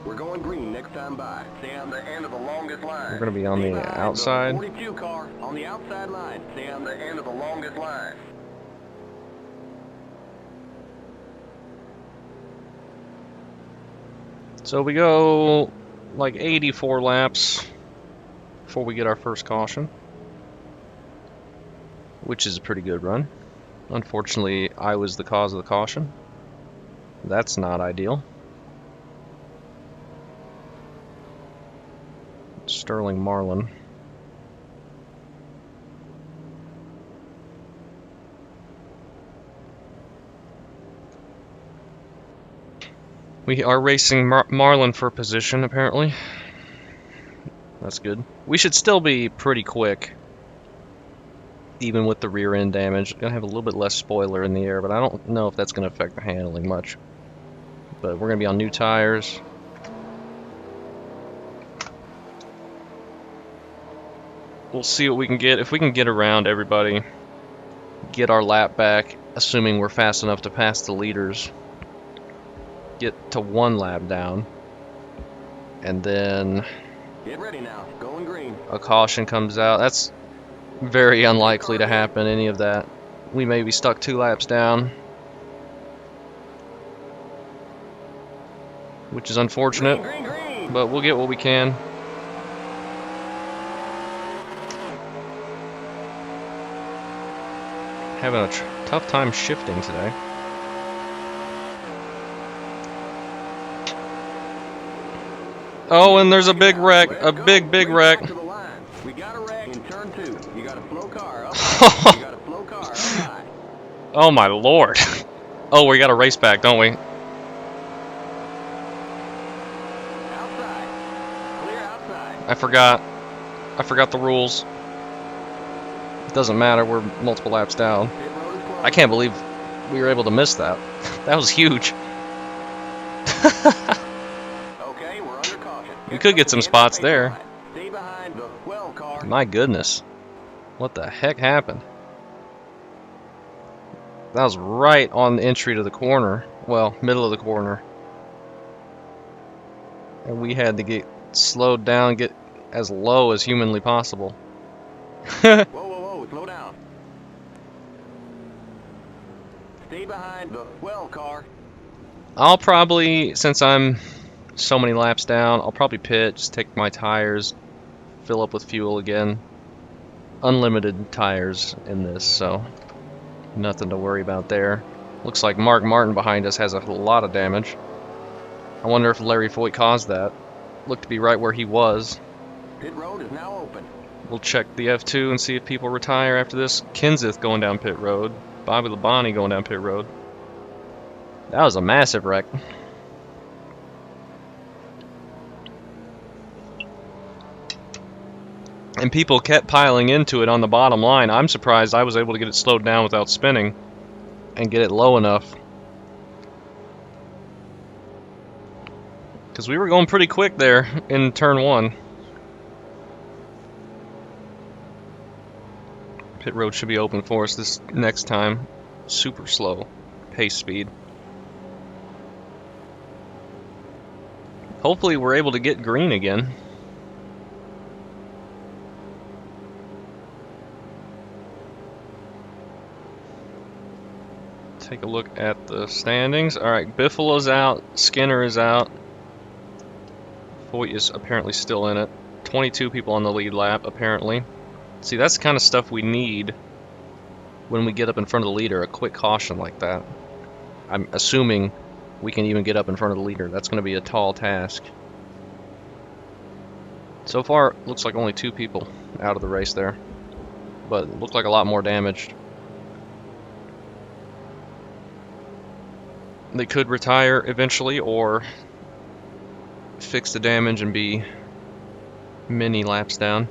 We're going green next time by. Stay on the end of the longest line. We're going to be on Stay the behind outside. 42 car on the outside line. Stay on the end of the longest line. So we go like 84 laps before we get our first caution, which is a pretty good run. Unfortunately, I was the cause of the caution. That's not ideal. Sterling Marlin. We are racing Marlin for position, apparently. That's good. We should still be pretty quick, even with the rear end damage. Gonna have a little bit less spoiler in the air, but I don't know if that's gonna affect the handling much. But we're gonna be on new tires. We'll see what we can get. If we can get around everybody, get our lap back, assuming we're fast enough to pass the leaders, get to 1 lap down, and then Get ready now. Going green. a caution comes out. That's very unlikely to happen, any of that. We may be stuck 2 laps down, which is unfortunate, Green, green, green. but we'll get what we can. Having a tough time shifting today. Oh, and there's a big wreck, a big wreck. Back to the line. We got a wreck in turn 2. You got a slow car up high. You got a slow car up high. Oh my lord. Oh, we got a race back, don't we? Outside. Clear outside. I forgot the rules. It doesn't matter, we're multiple laps down. Pit road is closed. I can't believe we were able to miss that. That was huge. Okay, we're under caution. We could get some spots there. Stay behind the well car. My goodness. What the heck happened? That was right on the entry to the corner. Well, middle of the corner. And we had to get slowed down, get as low as humanly possible. Whoa, whoa, whoa, slow down. Stay behind the well car. I'll probably, since I'm so many laps down, I'll probably pit, just take my tires, fill up with fuel again. Unlimited tires in this, so nothing to worry about there. Looks like Mark Martin behind us has a lot of damage. I wonder if Larry Foyt caused that. Looked to be right where he was. Pit road is now open. We'll check the F2 and see if people retire after this. Kenseth going down pit road. Bobby Labonte going down pit road. That was a massive wreck. And people kept piling into it on the bottom line. I'm surprised I was able to get it slowed down without spinning and get it low enough. Because we were going pretty quick there in turn 1. Pit road should be open for us this next time. Super slow pace speed. Hopefully we're able to get green again. Take a look at the standings. Alright, Biffalo's out, Skinner is out. Foyt is apparently still in it. 22 people on the lead lap, apparently. See, that's the kind of stuff we need when we get up in front of the leader, a quick caution like that. I'm assuming we can even get up in front of the leader. That's going to be a tall task. So far, looks like only 2 people out of the race there. But it looked like a lot more damaged. They could retire eventually or fix the damage and be many laps down.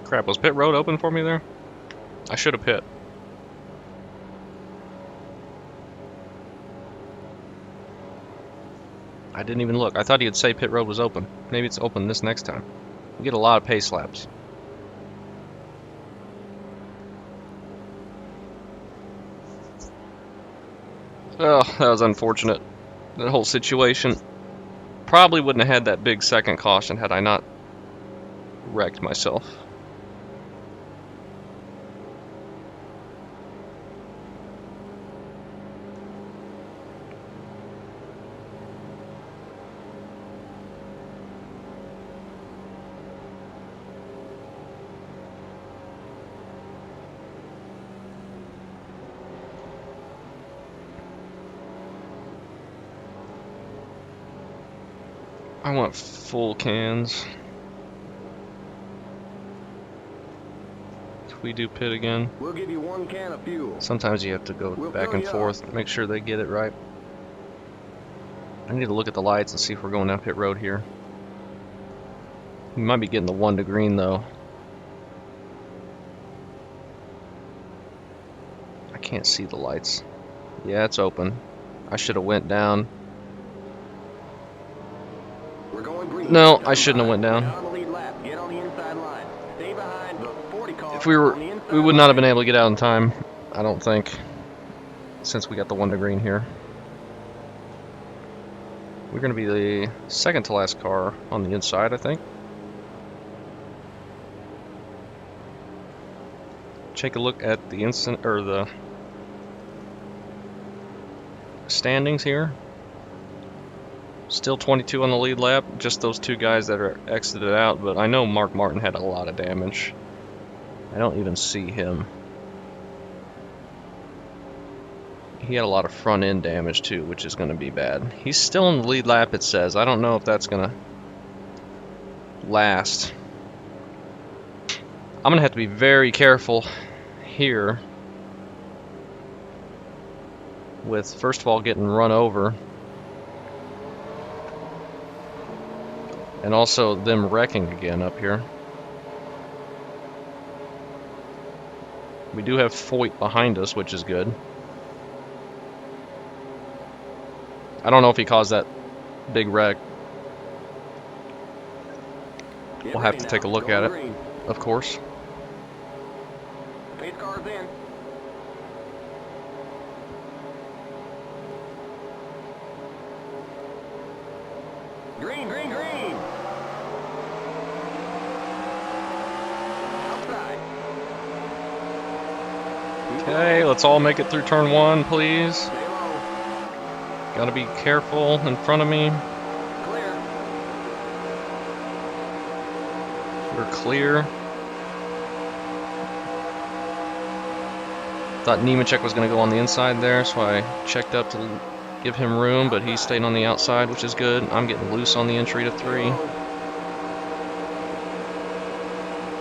Crap, was pit road open for me there? I should have pit. I didn't even look. I thought he'd say pit road was open. Maybe it's open this next time. We get a lot of pace laps. Oh, that was unfortunate. That whole situation. Probably wouldn't have had that big second caution had I not wrecked myself. I want full cans. If we do pit again, We'll give you 1 can of fuel. sometimes you have to go We'll back fill and you forth, make sure they get it right. I need to look at the lights and see if we're going down pit road here. We might be getting the 1 to green though. I can't see the lights. Yeah, it's open. I should have went down. We're going green. No, Turn I shouldn't have five. went down. We're now on the lead lap. Get on the inside line. Stay behind the 40 car If we on the inside would not have been line. able to get out in time, I don't think, since we got the 1 to green here. We're going to be the second to last car on the inside, I think. Take a look at the the standings here. Still 22 on the lead lap, just those 2 guys that are exited out, but I know Mark Martin had a lot of damage. I don't even see him. He had a lot of front end damage too, which is going to be bad. He's still in the lead lap, it says. I don't know if that's going to last. I'm going to have to be very careful here with, first of all, getting run over. And also them wrecking again up here. We do have Foyt behind us, which is good. I don't know if he caused that big wreck. We'll have to take a look at it, of course. Pace car's in. Green, green, green. Outside. Okay, let's all make it through turn 1, please. Stay low. Gotta be careful in front of me. Clear. We're clear. Thought Nemechek was going to go on the inside there, so I checked up to give him room, but he stayed on the outside, which is good. I'm getting loose on the entry to 3.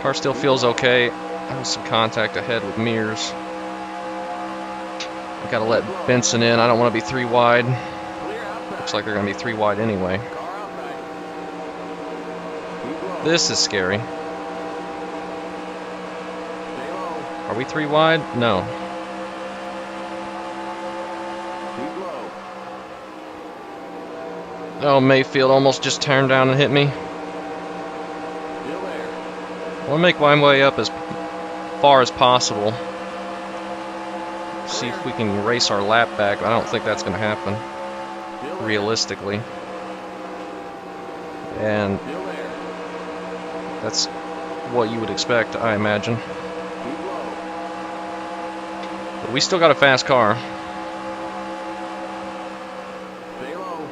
Car still feels okay. I have some contact ahead with Mears. I gotta let Benson in. I don't want to be 3 wide. Clear outside. Looks like they're going to be 3 wide anyway. Car outside. Keep low. This is scary. Stay low. Are we 3 wide? No. Keep low. Oh, Mayfield almost just turned down and hit me. Still there. I want to make my way up as far as possible. See if we can race our lap back. I don't think that's going to happen, Still there. realistically. And Still there. that's what you would expect, I imagine. Keep low. But we still got a fast car. Stay low.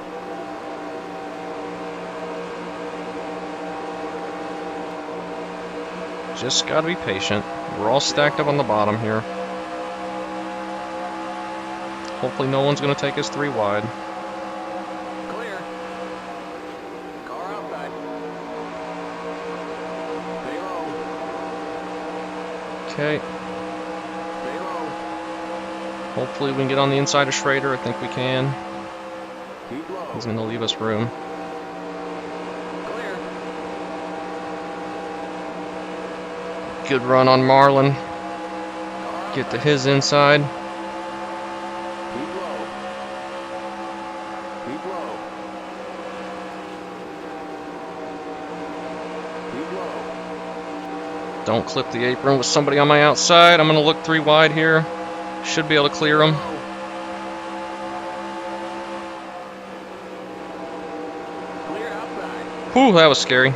Just got to be patient. We're all stacked up on the bottom here. Hopefully no one's going to take us 3 wide. Clear. Car outside. Stay low. Okay. Stay low. Hopefully we can get on the inside of Schrader. I think we can. Keep low. He's going to leave us room. Clear. Good run on Marlin. Car Get to outside. his inside. Keep low. Keep low. Keep low. Don't clip the apron with somebody on my outside. I'm going to look 3 wide here. Should be able to clear him. Clear outside. Whew, that was scary.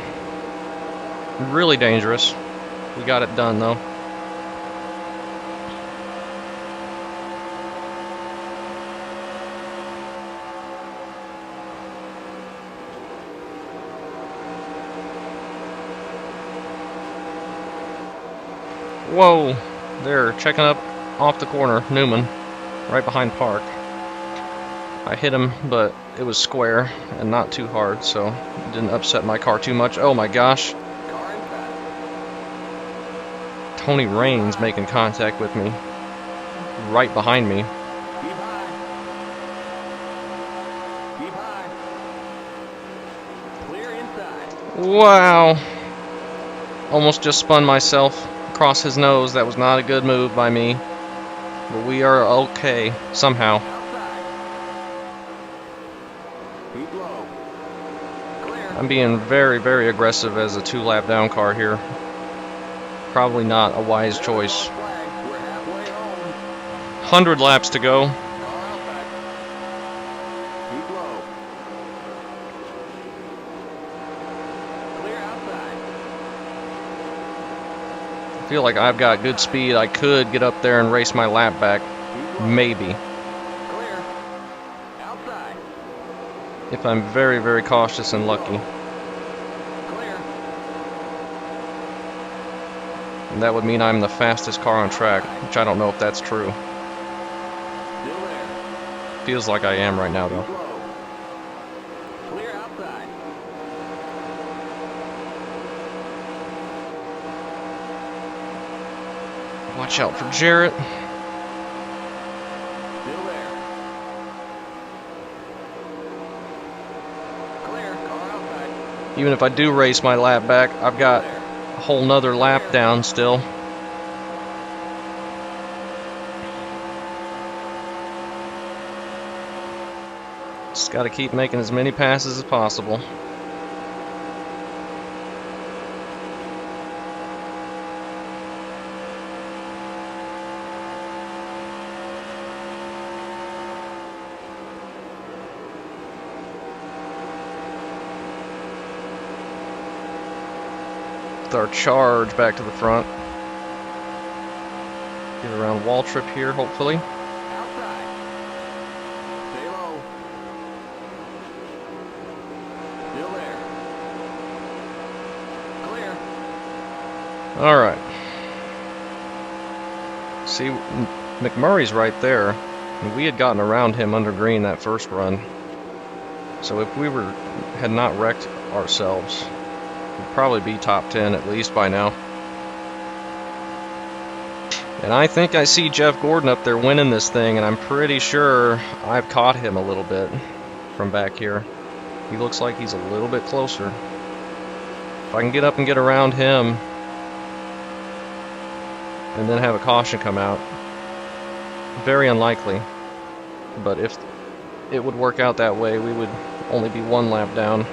Really dangerous. We got it done though. Whoa, they're checking up off the corner, Newman, right behind Park. I hit him, but it was square and not too hard, so it didn't upset my car too much. Oh my gosh, Car inside. Tony Raines making contact with me, right behind me. Keep high. Keep high. Clear inside. Wow, almost just spun myself across his nose. That was not a good move by me. But we are okay, somehow. Keep low. Clear. I'm being very, very aggressive as a 2-lap down car here. Probably not a wise choice. Flag. We're halfway home. 100 laps to go. Car outside. Keep low. Clear outside. I feel like I've got good speed. I could get up there and race my lap back. Keep low. Maybe. Clear. Outside. If I'm very, very cautious and lucky. Clear. And that would mean I'm the fastest car on track, which I don't know if that's true. Still there. Feels like I am right now, Keep though. low. Clear outside. Watch out for Jarrett. Still there. Clear. Car outside. Even if I do race my lap back, I've got There. a whole nother lap down still. Just got to keep making as many passes as possible. With our charge back to the front. Get around Waltrip here, hopefully. Outside. Stay low. Still there. Clear. All right. See, McMurray's right there. And we had gotten around him under green that first run. So if we had not wrecked ourselves, we'd probably be top 10 at least by now. And I think I see Jeff Gordon up there winning this thing, and I'm pretty sure I've caught him a little bit from back here. He looks like he's a little bit closer. If I can get up and get around him, and then have a caution come out, very unlikely. But if it would work out that way, we would only be 1 lap down.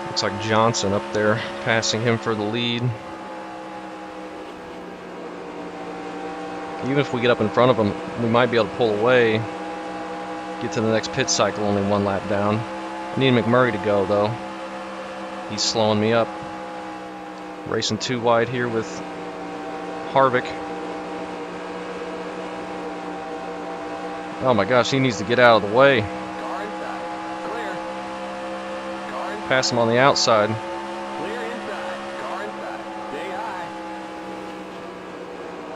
Looks like Johnson up there, passing him for the lead. Even if we get up in front of him, we might be able to pull away, get to the next pit cycle only 1 lap down. I need McMurray to go, though. He's slowing me up. Racing 2 wide here with Harvick. Oh my gosh, he needs to get out of the way. Car inside. Clear. Car inside. Pass him on the outside. Clear inside. Car inside. Stay high.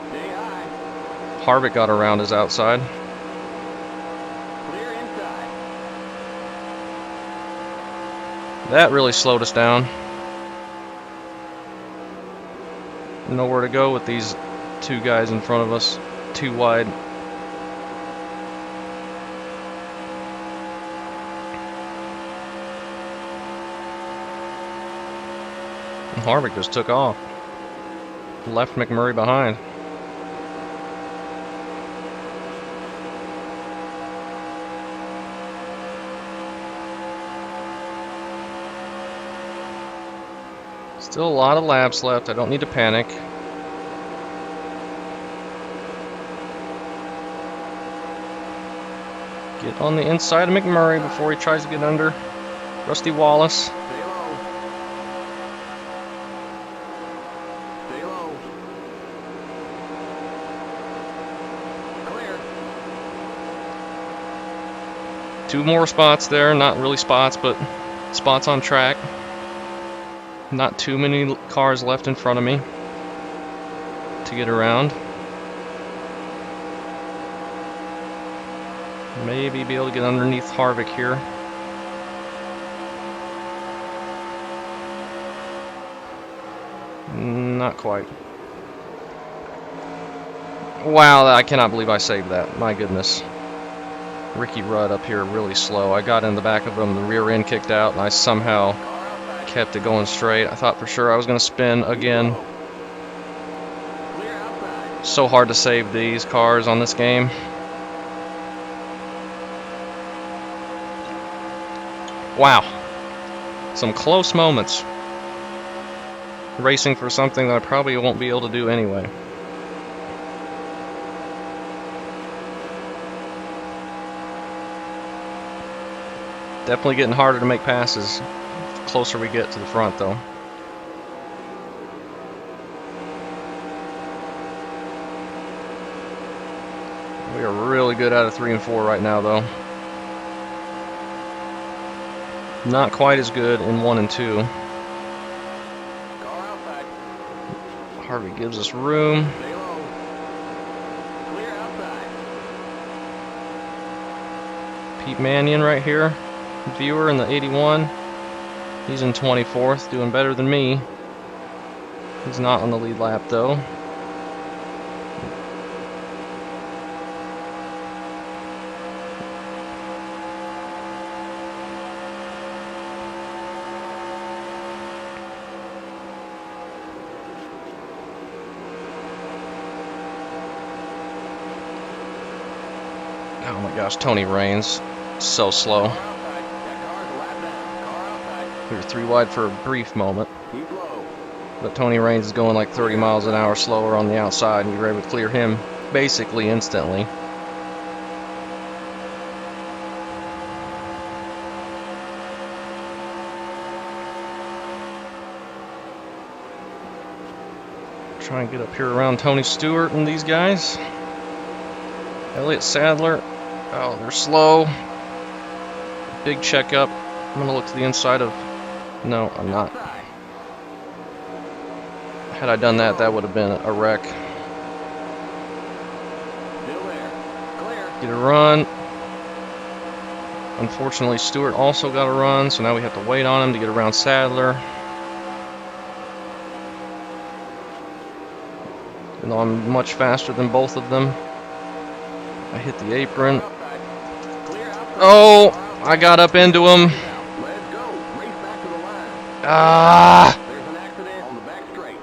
Stay high. Harvick got around his outside. Clear inside. That really slowed us down. Nowhere to go with these 2 guys in front of us, 2 wide. And Harvick just took off. Left McMurray behind. Still a lot of laps left. I don't need to panic. Get on the inside of McMurray before he tries to get under Rusty Wallace. Stay low. Stay low. Clear. 2 more spots there. Not really spots, but spots on track. Not too many cars left in front of me to get around. Maybe be able to get underneath Harvick here. Not quite. Wow, I cannot believe I saved that. My goodness. Ricky Rudd up here really slow. I got in the back of him, the rear end kicked out, and I somehow kept it going straight. I thought for sure I was going to spin again. Clear outside. So hard to save these cars on this game. Wow. Some close moments. Racing for something that I probably won't be able to do anyway. Definitely getting harder to make passes the closer we get to the front, though. We are really good out of 3 and 4 right now, though. Not quite as good in 1 and 2. Car outside. Harvey gives us room. Stay low. Clear outside. Pete Mannion right here. Viewer in the 81. He's in 24th, doing better than me. He's not on the lead lap, though. Oh my gosh, Tony Raines, so slow. Car outside. That car's a lap down. Car outside. We were 3 wide for a brief moment, Keep low. but Tony Raines is going like 30 miles an hour slower on the outside, and we were able to clear him basically instantly. Try and get up here around Tony Stewart and these guys. Elliott Sadler. Oh, they're slow. Big checkup. I'm going to look to the inside of... No, I'm not. Outside. Had I done that, that would have been a wreck. Still there. Clear. Get a run. Unfortunately, Stewart also got a run, so now we have to wait on him to get around Sadler. Even though I'm much faster than both of them. I hit the apron. Outside. Clear outside. Oh, I got up into him. Let's go. Race back to the line. Ah! There's an accident on the back straight.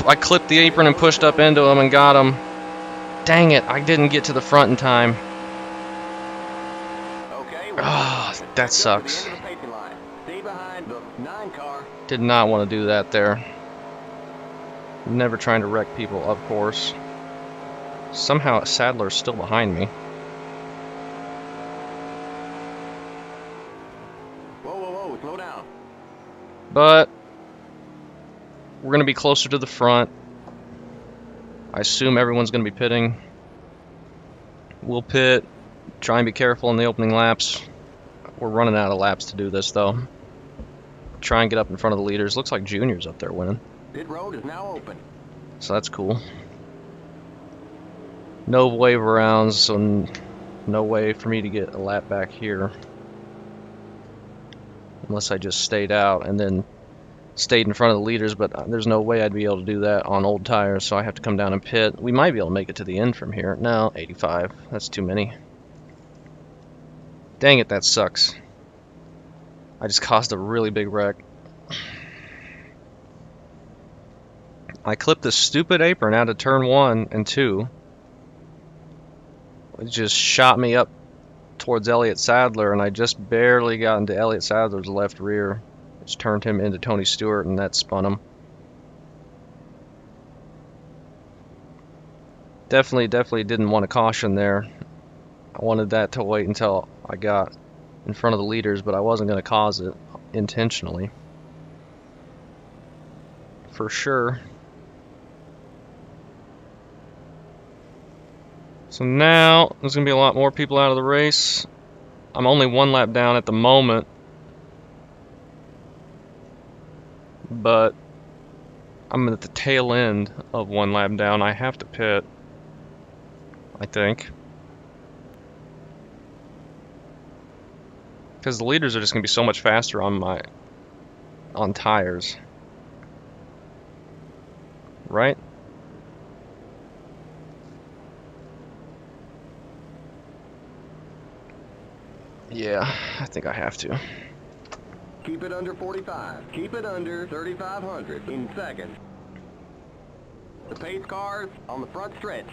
I clipped the apron and pushed up into him and got him. Dang it, I didn't get to the front in time. Okay. Ah, that sucks. End of the pacing line. Stay behind the 9 car. Did not want to do that there. Never trying to wreck people, of course. Somehow Sadler's still behind me. Whoa, whoa, whoa. Slow down. But we're going to be closer to the front. I assume everyone's going to be pitting. We'll pit. Try and be careful in the opening laps. We're running out of laps to do this, though. Try and get up in front of the leaders. Looks like Junior's up there winning. Pit road is now open. So that's cool. No wave arounds, so no way for me to get a lap back here. Unless I just stayed out and then stayed in front of the leaders, but there's no way I'd be able to do that on old tires, so I have to come down and pit. We might be able to make it to the end from here. No, 85. That's too many. Dang it, that sucks. I just caused a really big wreck. I clipped the stupid apron out of turn 1 and 2. It just shot me up towards Elliott Sadler, and I just barely got into Elliott Sadler's left rear. Just turned him into Tony Stewart, and that spun him. Definitely didn't want to caution there. I wanted that to wait until I got in front of the leaders, but I wasn't going to cause it intentionally. For sure. So now, there's going to be a lot more people out of the race. I'm only 1 lap down at the moment. But I'm at the tail end of 1 lap down. I have to pit, I think. Because the leaders are just going to be so much faster on tires. Right? Yeah, I think I have to. Keep it under 45. Keep it under 3,500 in seconds. The pace cars on the front stretch.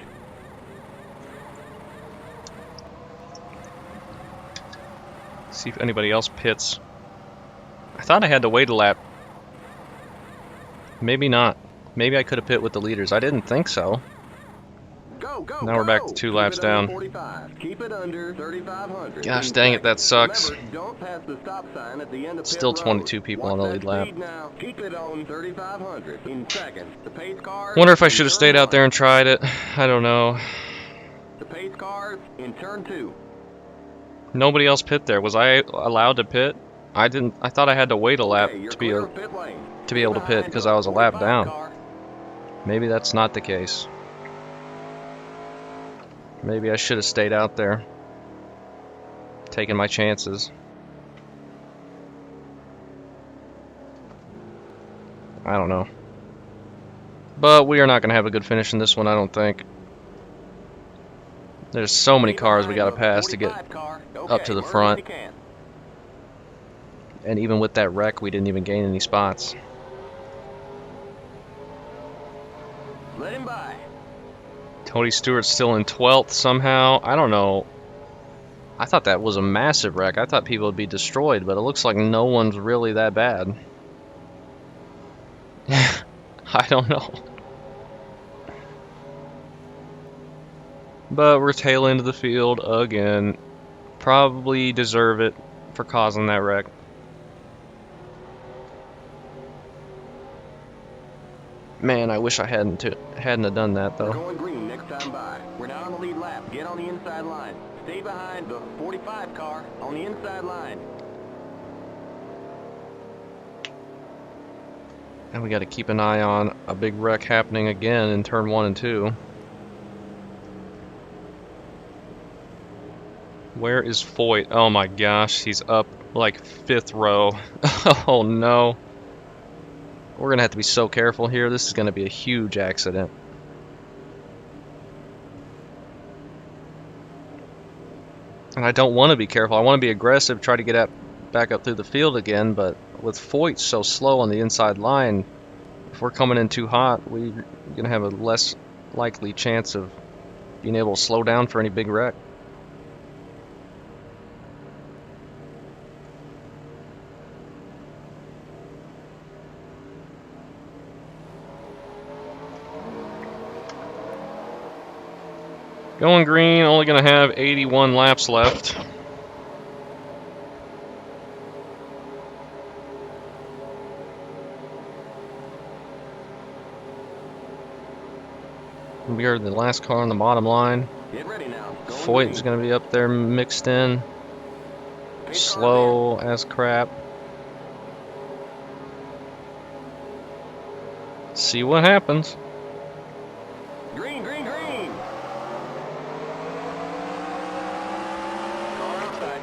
See if anybody else pits. I thought I had to wait a lap. Maybe not. Maybe I could have pit with the leaders. I didn't think so. Go, go, Now we're back to 2 laps down. 45. Keep it under 3,500. Gosh dang it, that sucks. Remember, don't pass the stop sign at the end of Still pit 22 road. people on the lead lap. Now. Keep it on 3,500 in seconds. The pace cars. Wonder if I should have stayed out there and tried it. I don't know. The pace cars in turn 2. Nobody else pit there. Was I allowed to pit? I didn't. I thought I had to wait a lap Okay, to be clear of pit lane. able to pit because I was a lap down. Maybe that's not the case. Maybe I should have stayed out there, taking my chances. I don't know. But we are not going to have a good finish in this one, I don't think. There's so many cars we got to pass to get up to the front. And even with that wreck, we didn't even gain any spots. Let him by. Tony Stewart's still in 12th somehow. I don't know. I thought that was a massive wreck. I thought people would be destroyed, but it looks like no one's really that bad. I don't know. But we're tail end of the field again. Probably deserve it for causing that wreck. Man, I wish I hadn't have done that though. We're going green next time by. We're not on the lead lap. Get on the inside line. Stay behind the 45 car on the inside line. And we got to keep an eye on a big wreck happening again in turn 1 and 2. Where is Foyt? Oh my gosh, he's up like 5th row. Oh no. We're going to have to be so careful here. This is going to be a huge accident. And I don't want to be careful. I want to be aggressive, try to get back up through the field again, but with Foyt so slow on the inside line, if we're coming in too hot, we're going to have a less likely chance of being able to slow down for any big wreck. Going green, only going to have 81 laps left. We are the last car on the bottom line. Get ready now. Foyt is going to be up there mixed in. Slow as crap. See what happens. Green, green, green. Car outside.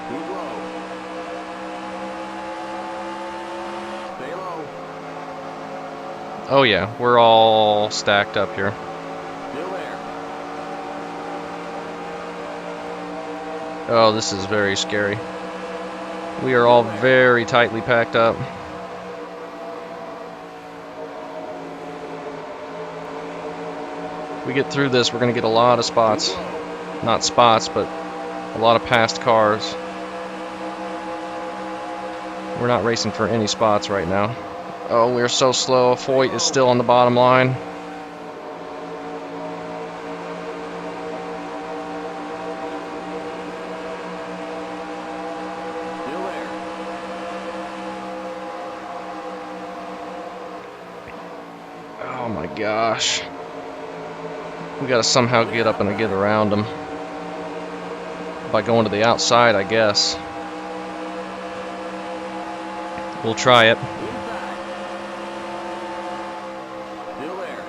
Keep low. Stay low. Oh yeah, we're all stacked up here. Still there. Oh, this is very scary. We are all very tightly packed up. If we get through this, we're going to get a lot of spots. Not spots, but a lot of passed cars. We're not racing for any spots right now. Oh, we're so slow. Foyt is still on the bottom line. Still there. Oh my gosh. We gotta somehow get up and get around them. By going to the outside, I guess. We'll try it. Still there.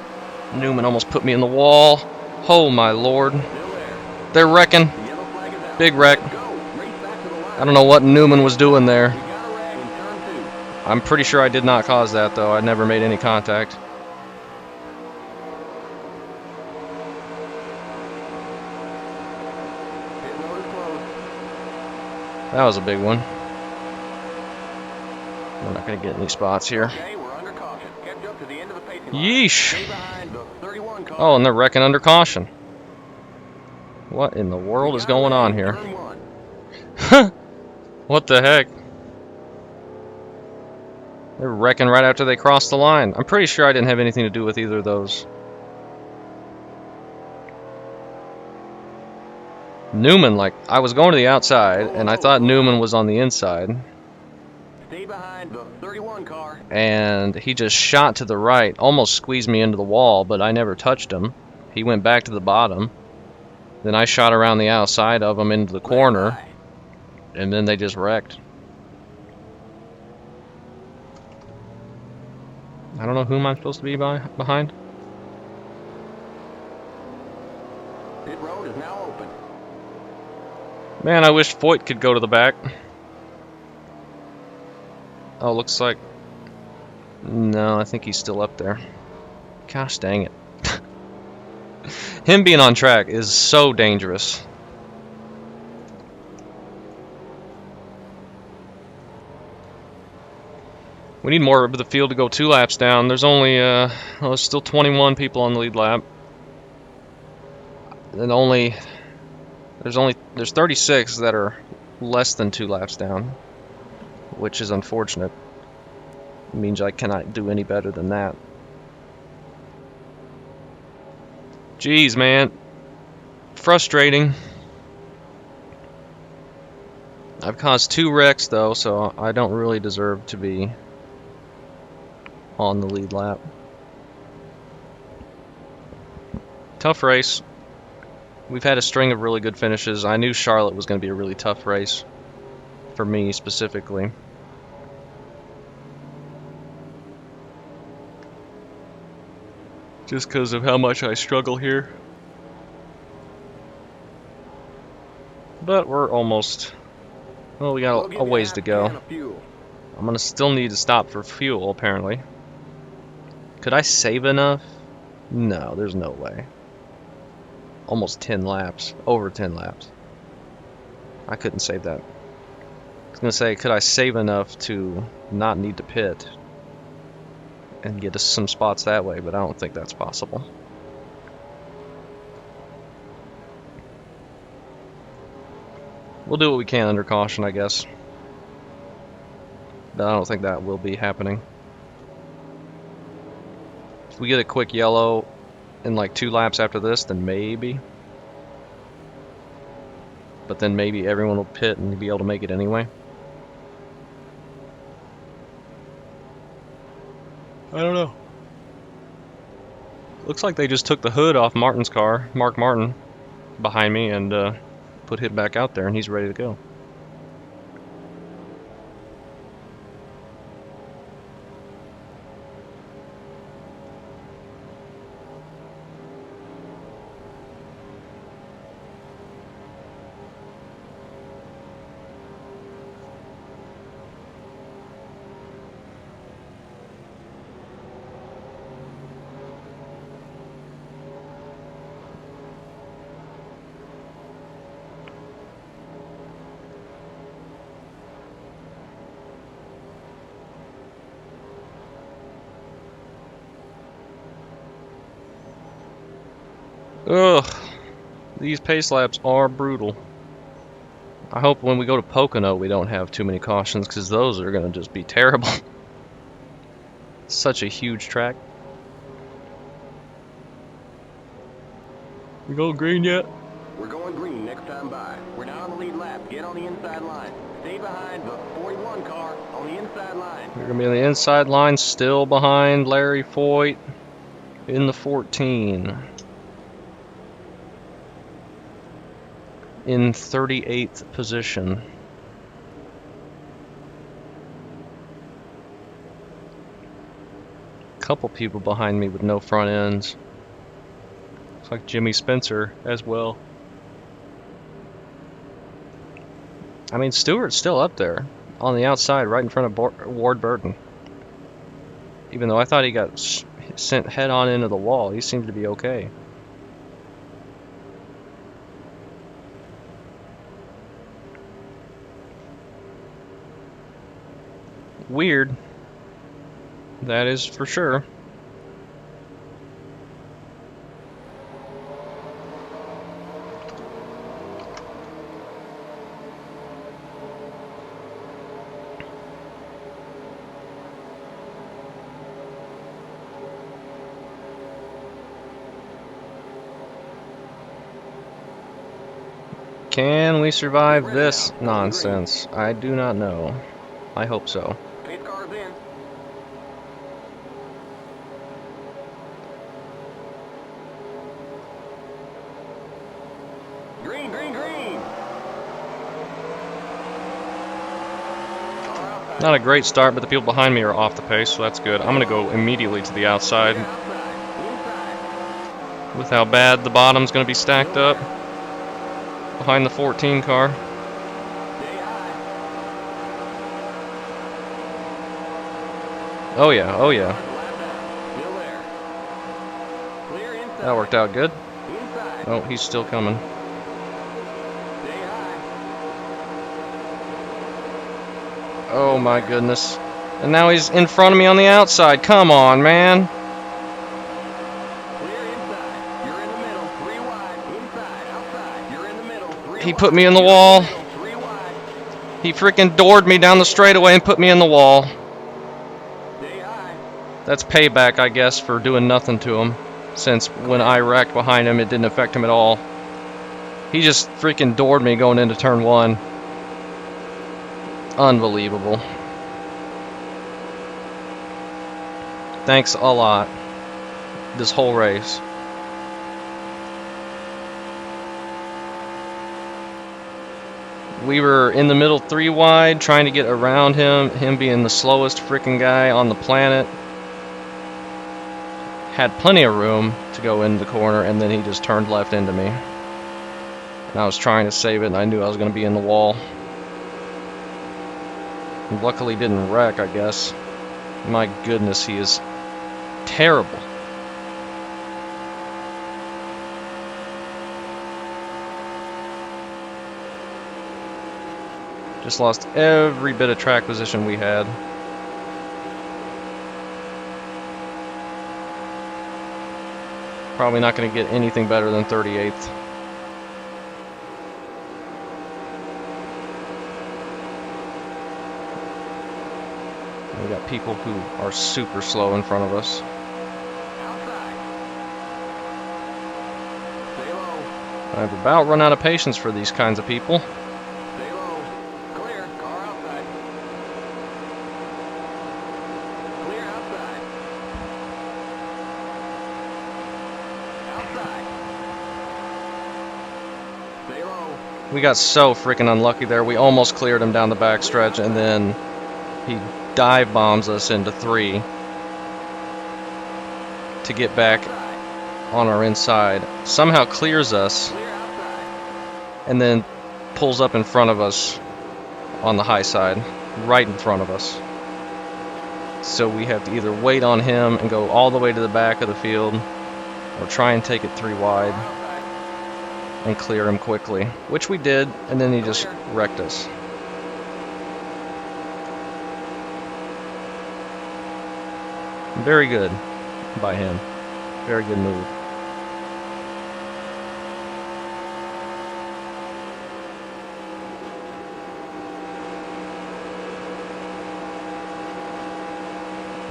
Newman almost put me in the wall. Oh my lord. Still there. They're wrecking. The yellow flag is out. Big wreck. Go. Race back to the line. I don't know what Newman was doing there. We got a wreck in turn 2. I'm pretty sure I did not cause that though. I never made any contact. Pit road That was a big one. We're not going to get any spots here. Okay, we're under caution. Catch up to the end of the pacing line. Yeesh. Stay behind the 31 car. Oh, and they're wrecking under caution. What in the world is going on here? Turn 1. What the heck? They're wrecking right after they crossed the line. I'm pretty sure I didn't have anything to do with either of those. Newman, like, I was going to the outside, and I thought Newman was on the inside. Stay behind the 31 car. And he just shot to the right, almost squeezed me into the wall, but I never touched him. He went back to the bottom. Then I shot around the outside of him into the corner, and then they just wrecked. I don't know whom I'm supposed to be behind. Pit road is now open. Man, I wish Foyt could go to the back. Oh, looks like... No, I think he's still up there. Gosh dang it. Him being on track is so dangerous. We need more of the field to go 2 laps down. There's only, there's still 21 people on the lead lap. And there's 36 that are less than 2 laps down, which is unfortunate. It means I cannot do any better than that. Jeez, man. Frustrating. I've caused 2 wrecks, though, so I don't really deserve to be on the lead lap. Tough race. We've had a string of really good finishes. I knew Charlotte was going to be a really tough race. For me, specifically. Just because of how much I struggle here. But we're almost... Well, we got a ways to go. I'm gonna still need to stop for fuel, apparently. Could I save enough? No, there's no way. Almost 10 laps. Over 10 laps. I couldn't save that. I was gonna say, could I save enough to not need to pit and get us some spots that way, but I don't think that's possible. We'll do what we can under caution, I guess. But I don't think that will be happening. If we get a quick yellow in like 2 laps after this, then maybe. But then maybe everyone will pit and be able to make it anyway. I don't know. Looks like they just took the hood off Martin's car, Mark Martin, behind me, and put him back out there, and he's ready to go. Ugh, these pace laps are brutal. I hope when we go to Pocono we don't have too many cautions, because those are going to just be terrible. Such a huge track. We go green yet? We're going green next time by. We're now on the lead lap. Get on the inside line. Stay behind the 41 car on the inside line. We're going to be on the inside line, still behind Larry Foyt in the 14. In 38th position. Couple people behind me with no front ends. Looks like Jimmy Spencer as well. I mean, Stewart's still up there on the outside, right in front of Ward Burton. Even though I thought he got sent head on into the wall, he seemed to be okay. weird. That is for sure. Can we survive this nonsense? I do not know. I hope so. Pace car's in. Green, green, green. Not a great start, but the people behind me are off the pace, so that's good. I'm going to go immediately to the outside with how bad the bottom's going to be stacked up behind the 14 car. Oh yeah, oh yeah. That worked out good. Oh, he's still coming. Oh my goodness. And now he's in front of me on the outside. Come on, man. He put me in the wall. He freaking doored me down the straightaway and put me in the wall. That's payback, I guess, for doing nothing to him. Since when I wrecked behind him, it didn't affect him at all. He just freaking doored me going into turn 1. Unbelievable. Thanks a lot. This whole race. We were in the middle 3 wide, trying to get around him being the slowest freaking guy on the planet. Had plenty of room to go into the corner, and then he just turned left into me. And I was trying to save it, and I knew I was going to be in the wall. And luckily didn't wreck, I guess. My goodness, he is terrible. Just lost every bit of track position we had. Probably not going to get anything better than 38th. We got people who are super slow in front of us. I've about run out of patience for these kinds of people. We got so freaking unlucky there. We almost cleared him down the backstretch, and then he dive bombs us into 3 to get back on our inside. Somehow clears us, and then pulls up in front of us on the high side, right in front of us. So we have to either wait on him and go all the way to the back of the field, or try and take it 3 wide and clear him quickly, which we did, and then he just wrecked us. Very good by him. Very good move.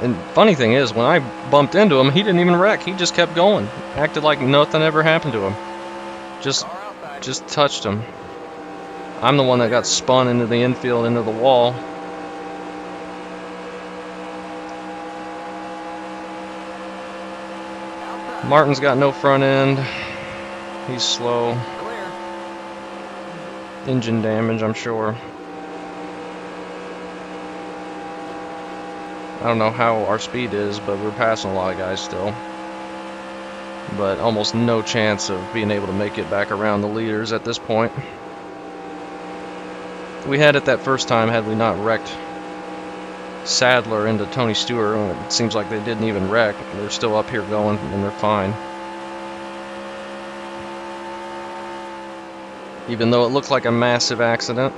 And funny thing is, when I bumped into him, he didn't even wreck. He just kept going. Acted like nothing ever happened to him. Just touched him. I'm the one that got spun into the infield, into the wall. Martin's got no front end. He's slow. Engine damage, I'm sure. I don't know how our speed is, but we're passing a lot of guys still. But almost no chance of being able to make it back around the leaders at this point. We had it that first time had we not wrecked Sadler into Tony Stewart. It seems like they didn't even wreck. They're still up here going, and they're fine. Even though it looked like a massive accident.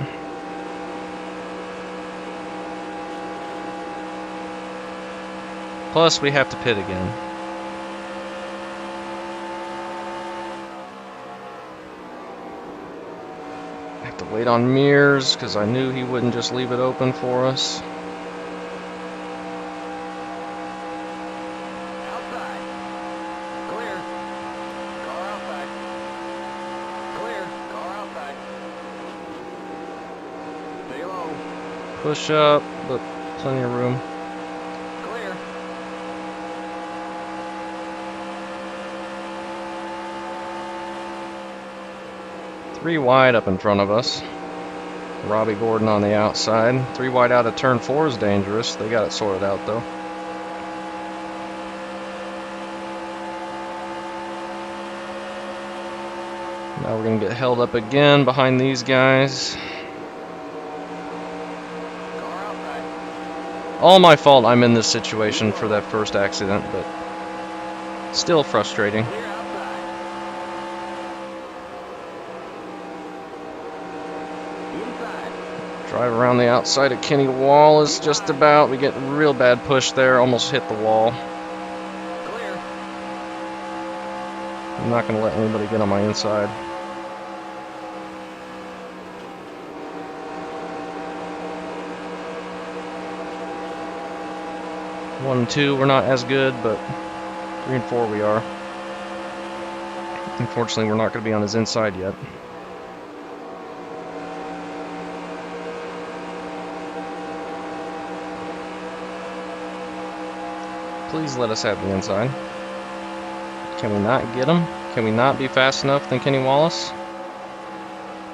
Plus, we have to pit again. I have to wait on Mears because I knew he wouldn't just leave it open for us. Outside. Clear. Car outside. Clear. Car outside. Stay low. Push up, but plenty of room. Clear. Three wide up in front of us. Robbie Gordon on the outside. Three wide out of turn 4 is dangerous. They got it sorted out though. Now we're going to get held up again behind these guys. Car outside. All my fault I'm in this situation for that first accident, but still frustrating. Clear outside. Inside. Drive around the outside of Kenny Wallace just about. We get a real bad push there, almost hit the wall. Clear. I'm not going to let anybody get on my inside. One and two, we're not as good, but 3 and 4 we are. Unfortunately, we're not going to be on his inside yet. Please let us have the inside. Can we not get him? Can we not be fast enough than Kenny Wallace?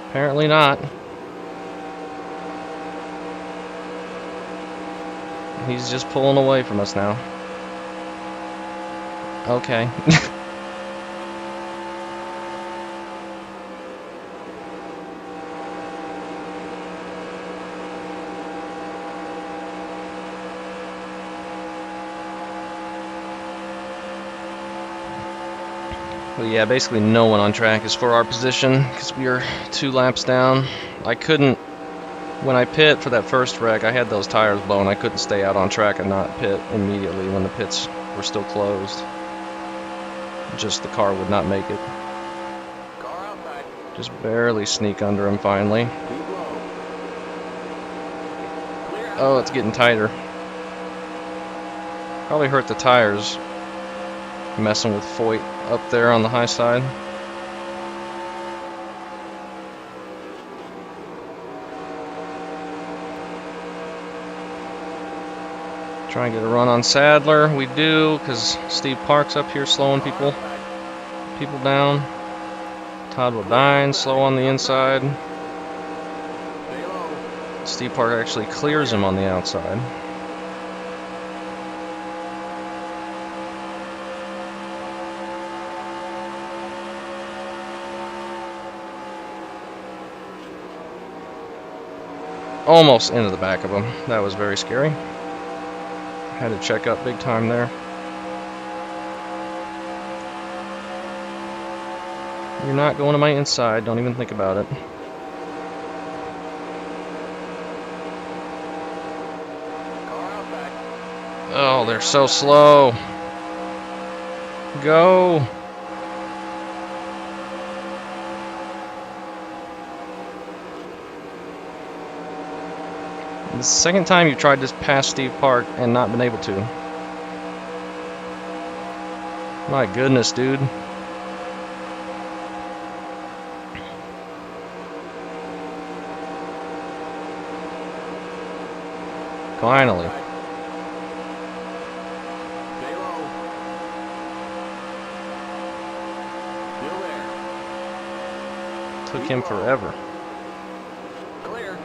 Apparently not. He's just pulling away from us now. Okay. But yeah, basically no one on track is for our position because we are 2 laps down. I couldn't, when I pit for that first wreck, I had those tires blown. I couldn't stay out on track and not pit immediately when the pits were still closed. Just the car would not make it. Car outside. Just barely sneak under him finally. Keep low. Clear Oh, it's getting tighter. Probably hurt the tires messing with Foyt up there on the high side. Try and get a run on Sadler. We do, because Steve Park's up here slowing people down. Todd Wadine slow on the inside. Stay low. Steve Park actually clears him on the outside. Almost into the back of him. That was very scary. Had to check up big time there. You're not going to my inside. Don't even think about it. Car outside. Oh, they're so slow. Go. This is the second time you've tried to pass Steve Park and not been able to. My goodness, dude. Finally. Stay low. Still there. Took him forever. Clear.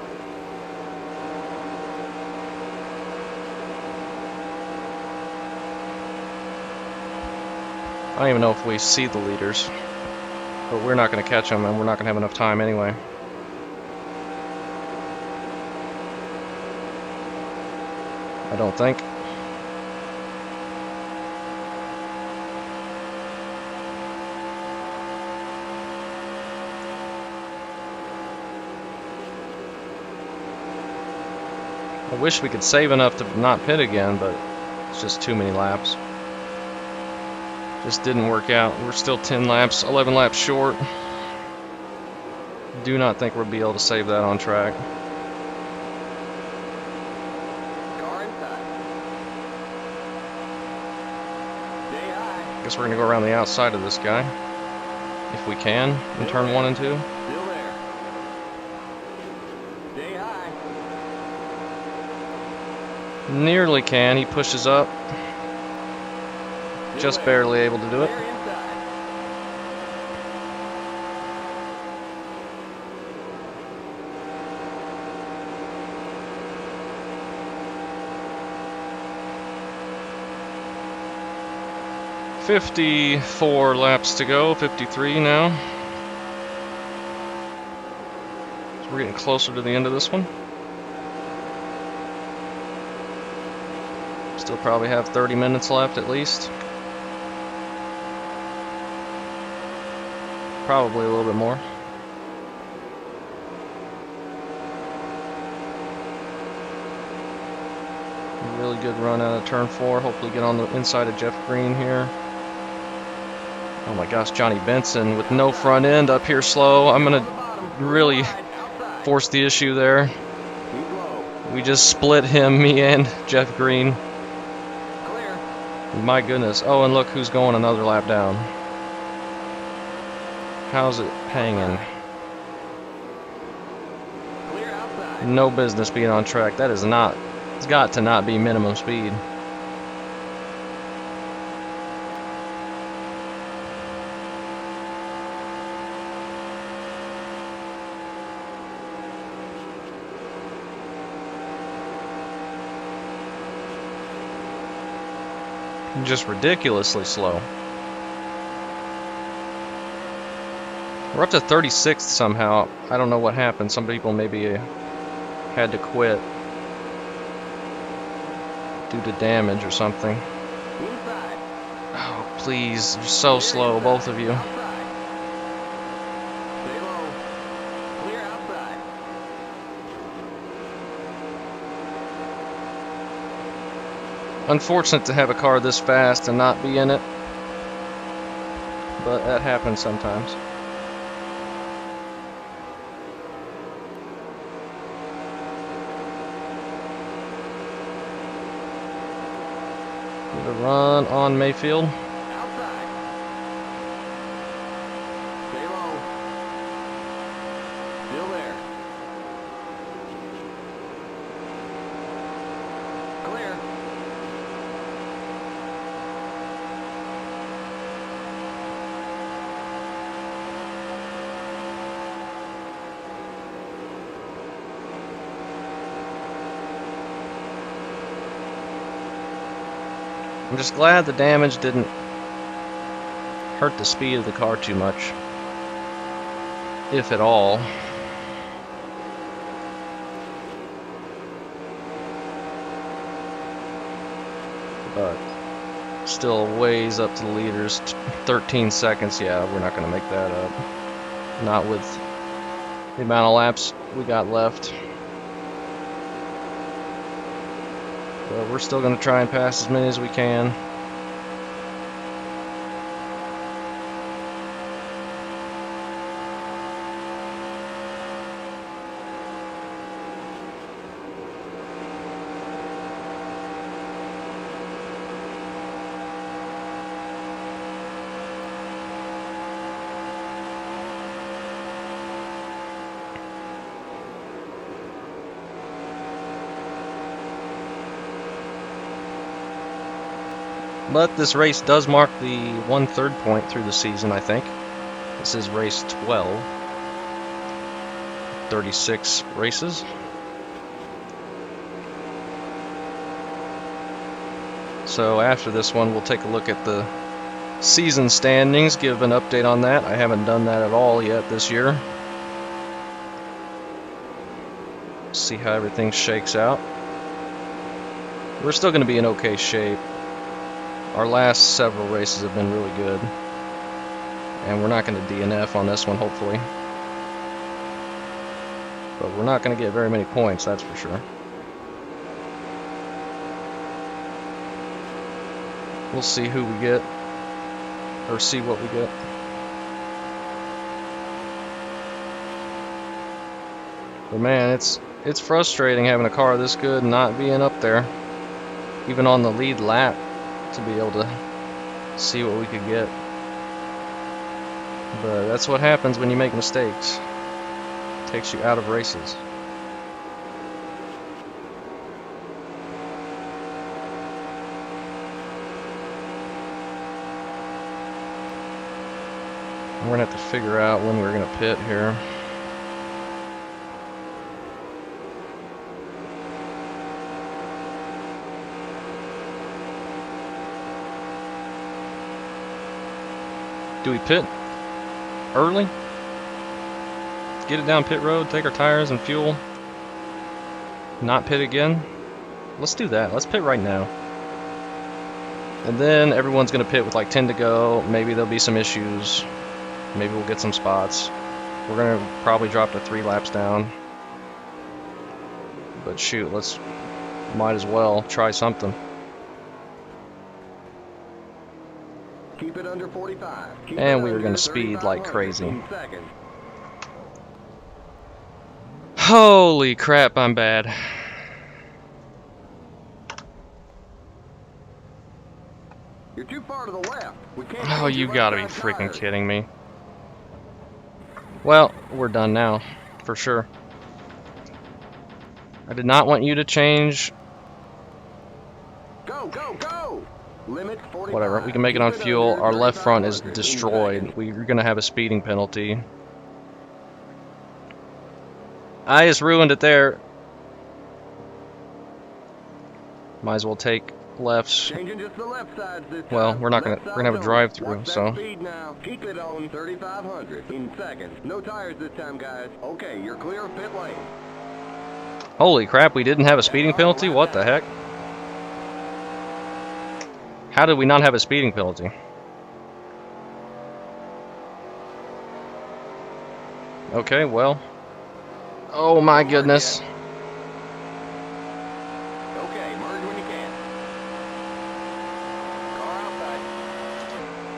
I don't even know if we see the leaders, but we're not going to catch them, and we're not going to have enough time anyway. I don't think. I wish we could save enough to not pit again, but It's just too many laps. Just didn't work out. We're still 10 laps, 11 laps short. Do not think we'll be able to save that on track. Car inside. Stay high. Guess we're gonna go around the outside of this guy, if we can, in turn 1 and 2. Still there. Stay high. Nearly can. He pushes up. Still Just there. barely able to do it. Clear inside. "54 laps to go, 53 now. So we're getting closer to the end of this one. Still probably have 30 minutes left at least. Probably a little bit more. Really good run out of turn 4. Hopefully get on the inside of Jeff Green here. Oh my gosh, Johnny Benson with no front end up here slow. I'm gonna really force the issue there. Keep low. We just split him, me and Jeff Green. Clear. My goodness. Oh, and look who's going another lap down. How's it hanging? Clear outside. No business being on track. That is not, it's got to not be minimum speed. Just ridiculously slow. We're up to 36th somehow. I don't know what happened. Some people maybe had to quit due to damage or something. Inside. Oh, please. You're so slow, both of you. Outside. Stay low. Clear outside. Unfortunate to have a car this fast and not be in it, but that happens sometimes. Get a run on Mayfield. Outside. Stay low. Still there. Clear. I'm just glad the damage didn't hurt the speed of the car too much, if at all. But still ways up to the leaders. 13 seconds, yeah, we're not going to make that up. Not with the amount of laps we got left. But we're still going to try and pass as many as we can. But this race does mark the 1/3 point through the season, I think. This is race 12. 36 races. So after this one, we'll take a look at the season standings, give an update on that. I haven't done that at all yet this year. See how everything shakes out. We're still going to be in okay shape. Our last several races have been really good. And we're not going to DNF on this one, hopefully. But we're not going to get very many points, that's for sure. We'll see who we get, or see what we get. But man, it's frustrating having a car this good and not being up there, even on the lead lap, to be able to see what we could get. But that's what happens when you make mistakes. It takes you out of races. We're gonna have to figure out when we're gonna pit here. Do we pit early? Get it down pit road, take our tires and fuel. Not pit again? Let's do that. Let's pit right now. And then everyone's gonna pit with like 10 to go. Maybe there'll be some issues. Maybe we'll get some spots. We're gonna probably drop to 3 laps down. But shoot, might as well try something. Keep it under 45. And we were gonna speed like crazy. Holy crap, I'm bad. You're too far to the left. We can't. Oh, you gotta be freaking kidding me. Well, we're done now, for sure. I did not want you to change. Go, go, go! Limit 45. Whatever, we can make it on fuel. Our left front is destroyed. We're gonna have a speeding penalty. I just ruined it there. Might as well take lefts. Changing just the left side this time. Well, we're gonna have a drive-through, so. Speed now. Keep it on 3,500 in seconds. No tires this time, guys. Okay, you're clear of pit lane. Holy crap, we didn't have a speeding penalty? What the heck? How did we not have a speeding penalty? Okay, well. Oh my goodness.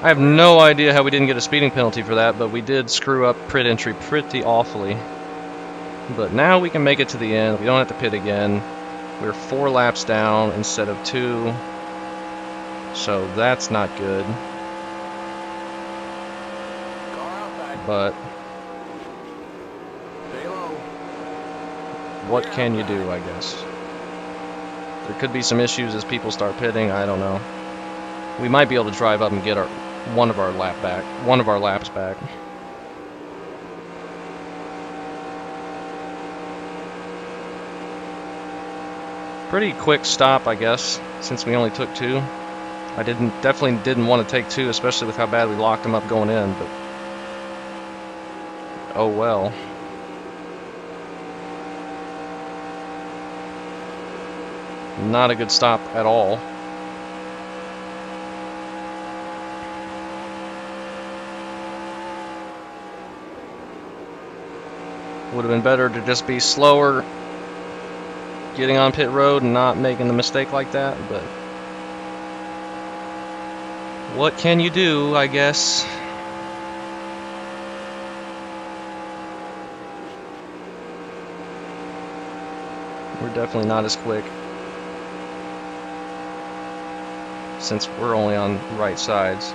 I have no idea how we didn't get a speeding penalty for that, but we did screw up pit entry pretty awfully. But now we can make it to the end. We don't have to pit again. We're 4 laps down instead of 2. So that's not good. But what can you do, I guess? There could be some issues as people start pitting, I don't know. We might be able to drive up and get one of our laps back. Pretty quick stop, I guess, since we only took 2. I definitely didn't want to take 2, especially with how bad we locked them up going in, but oh well. Not a good stop at all. Would have been better to just be slower getting on pit road and not making the mistake like that, but what can you do, I guess? We're definitely not as quick since we're only on right sides.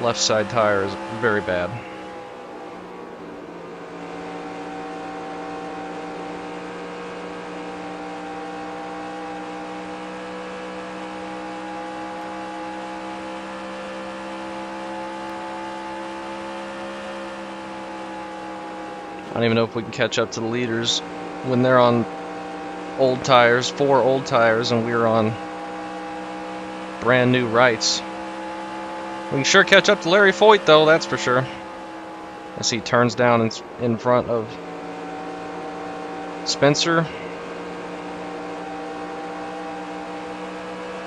Left side tire is very bad. I don't even know if we can catch up to the leaders when they're on old tires, 4 old tires, and we're on brand new rights. We can sure catch up to Larry Foyt, though, that's for sure. As he turns down in front of Spencer.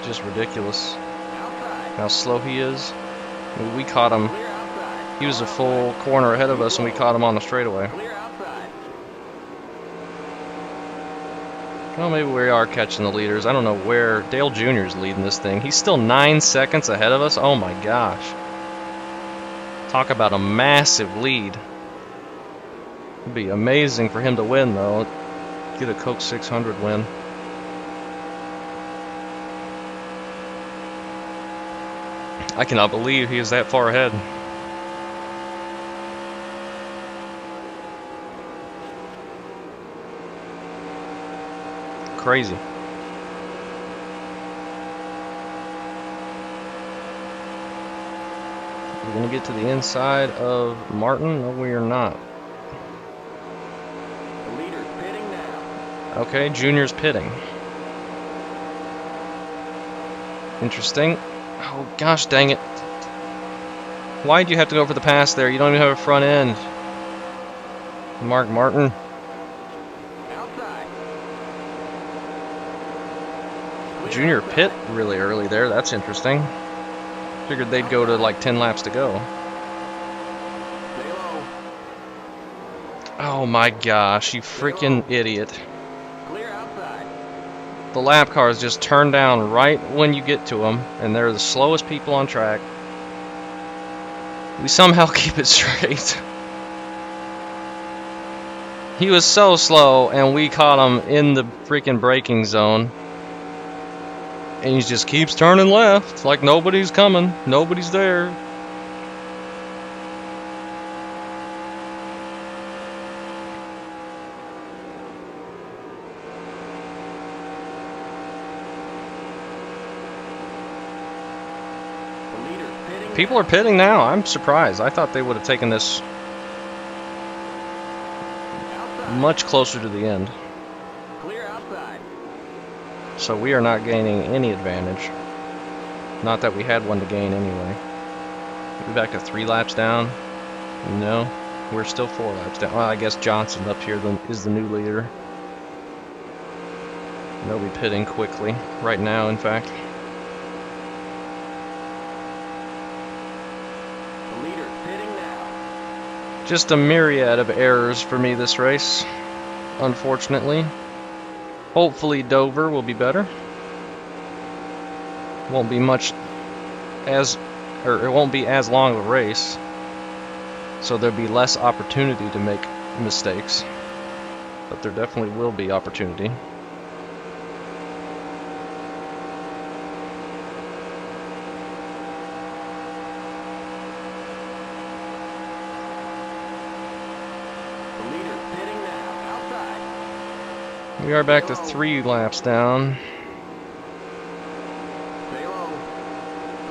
Just ridiculous how slow he is. I mean, we caught him. He was a full corner ahead of us, and we caught him on the straightaway. Well, maybe we are catching the leaders. I don't know where Dale Jr. is leading this thing. He's still 9 seconds ahead of us. Oh my gosh. Talk about a massive lead. It'd be amazing for him to win, though. Get a Coke 600 win. I cannot believe he is that far ahead. Crazy. We're gonna get to the inside of Martin. No, we are not. The leader's pitting now. Okay, Junior's pitting. Interesting. Oh gosh, dang it! Why'd you have to go for the pass there? You don't even have a front end. Mark Martin. Outside. Junior pit really early there. That's interesting. Figured they'd go to like 10 laps to go. Stay low. Oh my gosh, you freaking idiot. Clear outside. The lap cars just turn down right when you get to them, and they're the slowest people on track. We somehow keep it straight. He was so slow, and we caught him in the freaking braking zone. And he just keeps turning left, like nobody's coming, nobody's there. The leader's pitting. People are pitting now. I'm surprised. I thought they would have taken this Outside. much closer to the end. Clear outside. So we are not gaining any advantage. Not that we had one to gain anyway. Are we back to 3 laps down? No, we're still 4 laps down. Well, I guess Johnson up here is the new leader. They'll be pitting quickly right now, in fact. The leader's pitting now. Just a myriad of errors for me this race, unfortunately. Hopefully Dover will be better. Won't be much or it won't be as long of a race, so there'll be less opportunity to make mistakes. But there definitely will be opportunity. The leader's pitting now. Outside. We are back to 3 laps down. Stay low.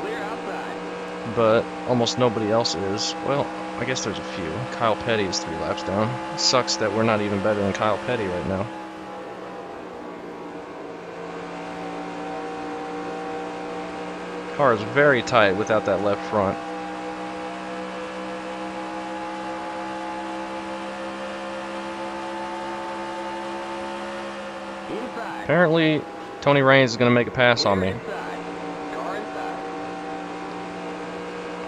Clear outside. But almost nobody else is. Well, I guess there's a few. Kyle Petty is 3 laps down. It sucks that we're not even better than Kyle Petty right now. Car is very tight without that left front. Inside. Apparently, Tony Raines is going to make a pass on me Inside. Car inside.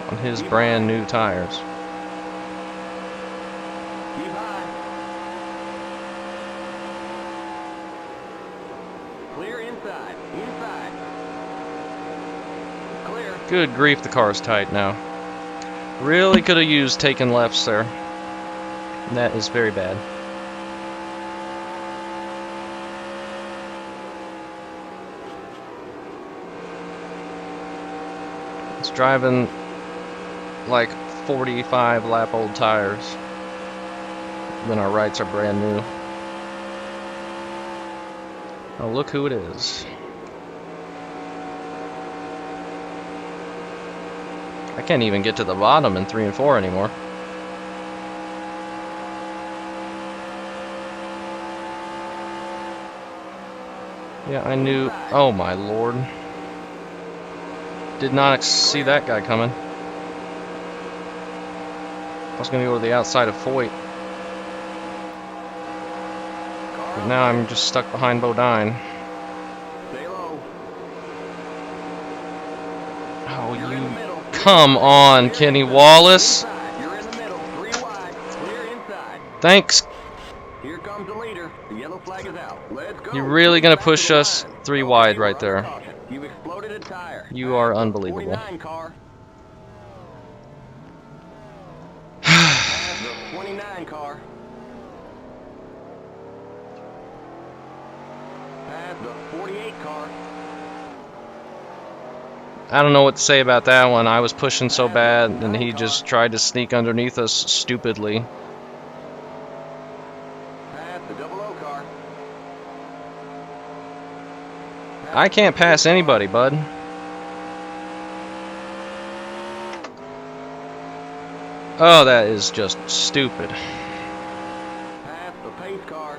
on his brand new tires. Keep high. Clear inside. Inside. Clear. Good grief, the car is tight now. Really could have used taking lefts there. That is very bad. It's driving like 45 lap old tires when our rights are brand new. Oh, look who it is. I can't even get to the bottom in 3 and 4 anymore. Yeah, I knew. Oh my lord. Did not see that guy coming. I was going to go to the outside of Foyt. But now I'm just stuck behind Bodine. Stay low. Oh, You're in the you. middle. Come on, Kenny Wallace. Inside. You're in the middle. 3 wide. Clear inside. Thanks. Here comes the leader. The yellow flag is out. Let's go. You're really gonna Back push to the us line. 3 Okay, wide we're right under there. caution. You've exploded a tire. You are Pass the unbelievable. 49 car. Pass the 29 car. Pass the 48 car. I don't know what to say about that one. I was pushing so bad, and he just tried to sneak underneath us stupidly. Pass the 00 car. Pass I can't the pass 38 anybody, car. bud. Oh, that is just stupid. Pass the pace car.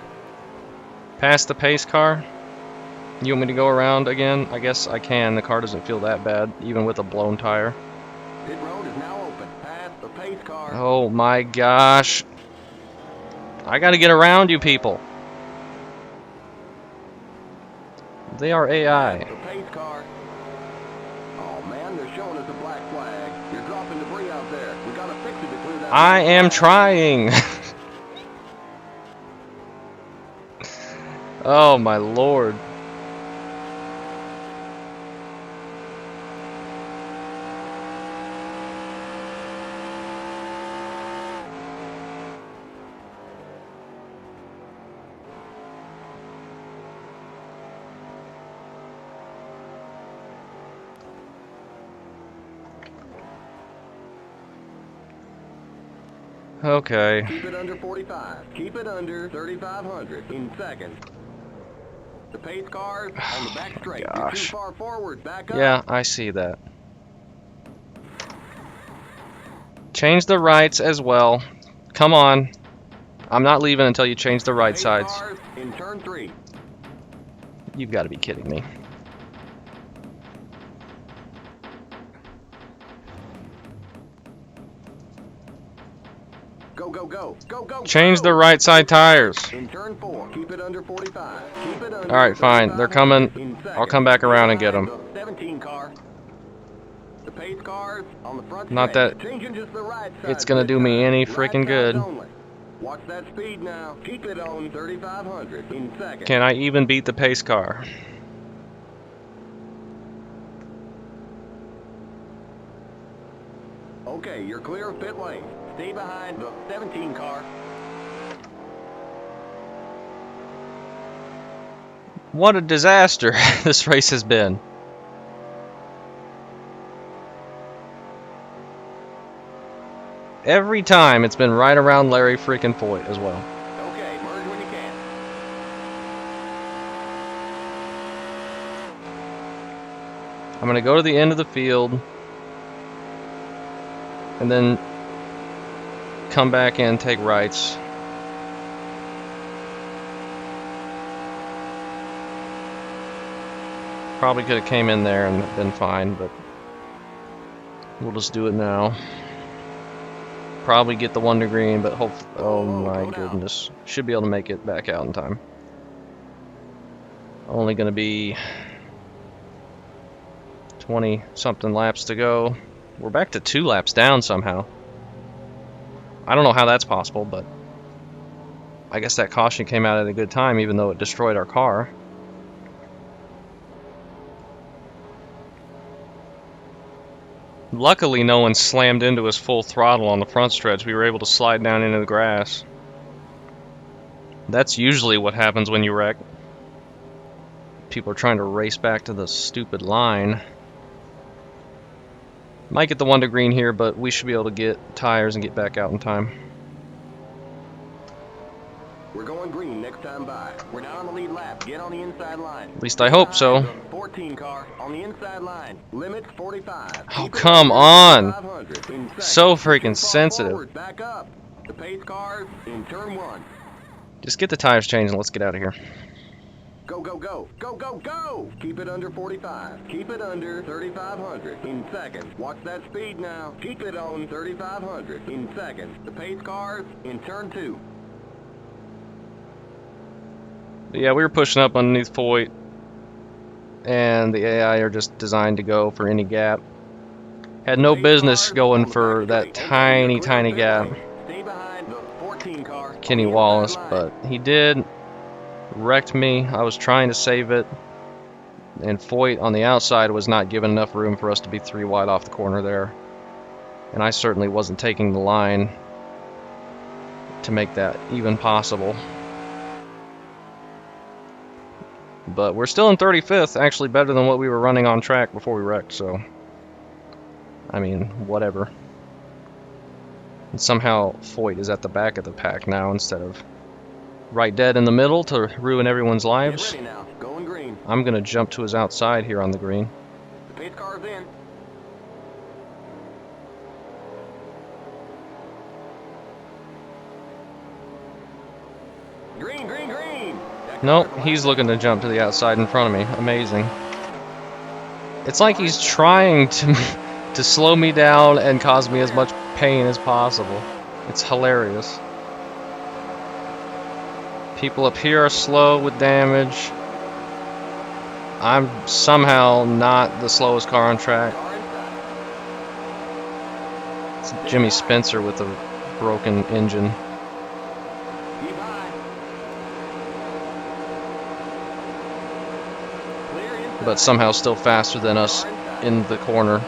Pass the pace car? You want me to go around again? I guess I can. The car doesn't feel that bad, even with a blown tire. Pit road is now open. Pass the pace car. Oh my gosh. I gotta get around you people. They are Pass AI. the pace car. Oh man, they're showing us a black flag. You're dropping debris out there. We gotta fix it to clear that. I black am flag. trying. Oh my lord. Okay. Keep it under 45. Keep it under 3,500 in seconds. The pace cars on the back straight. You're too Gosh. far forward. Back up. Yeah, I see that. Change the rights as well. Come on. I'm not leaving until you change the right Pace sides. cars in turn 3. You've got to be kidding me. Go, go, go. Go, go, Change go. the right side tires. In turn 4. Keep it under 45. Keep it under. Alright, fine. They're coming. 3,500 in I'll seconds. come back around and get them. The 17 car. The pace cars on the front Not stretch. that Changing just the right side it's gonna this do me time. any Right freaking sides good. only. Watch that speed now. Keep it on 3,500 in seconds. Can I even beat the pace car? Okay, you're clear of pit lane. Stay behind the 17 car. What a disaster this race has been. Every time it's been right around Larry freaking Foyt as well. Okay, merge when you can. I'm going to go to the end of the field and then come back in, take rights. Probably could have came in there and been fine, but we'll just do it now. Probably get the 1 to green, but hope. Oh my goodness. Should be able to make it back out in time. Only going to be 20 something laps to go. We're back to 2 laps down somehow. I don't know how that's possible, but I guess that caution came out at a good time, even though it destroyed our car. Luckily, no one slammed into us full throttle on the front stretch. We were able to slide down into the grass. That's usually what happens when you wreck. People are trying to race back to the stupid line. Might get the 1 to green here, but we should be able to get tires and get back out in time. We're going green next time by. We're now on the lead lap. Get on the inside line. At least I hope so. The 14 car on the inside line. Limit 45. Oh, Keep it come under on. 500 in seconds. So freaking Too far sensitive. forward. Back up. The pace cars in turn 1. Just get the tires changed and let's get out of here. Go, go, go. Go, go, go. Keep it under 45. Keep it under 3,500 in seconds. Watch that speed now. Keep it on 3,500 in seconds. The pace cars in turn 2. Yeah, we were pushing up underneath Foyt, and the AI are just designed to go for any gap. Had no business going for that tiny, tiny gap. Stay behind the 14 team car. Kenny On the Wallace, inside but line. he did. Wrecked me. I was trying to save it. And Foyt on the outside was not given enough room for us to be 3 wide off the corner there. And I certainly wasn't taking the line to make that even possible. But we're still in 35th, actually better than what we were running on track before we wrecked, so I mean, whatever. And somehow Foyt is at the back of the pack now instead of right dead in the middle to ruin everyone's Get lives. ready now. Going green. I'm gonna jump to his outside here on the green. The pace car's in. Green, green, green. That Nope, car's he's alive. looking to jump to the outside in front of me. Amazing. It's like he's trying to to slow me down and cause me as much pain as possible. It's hilarious. People up here are slow with damage. I'm somehow not the slowest car on track. Car inside. It's Jimmy Spencer with a broken engine. Keep high. Clear inside. But somehow still faster than us Car inside. in the corner.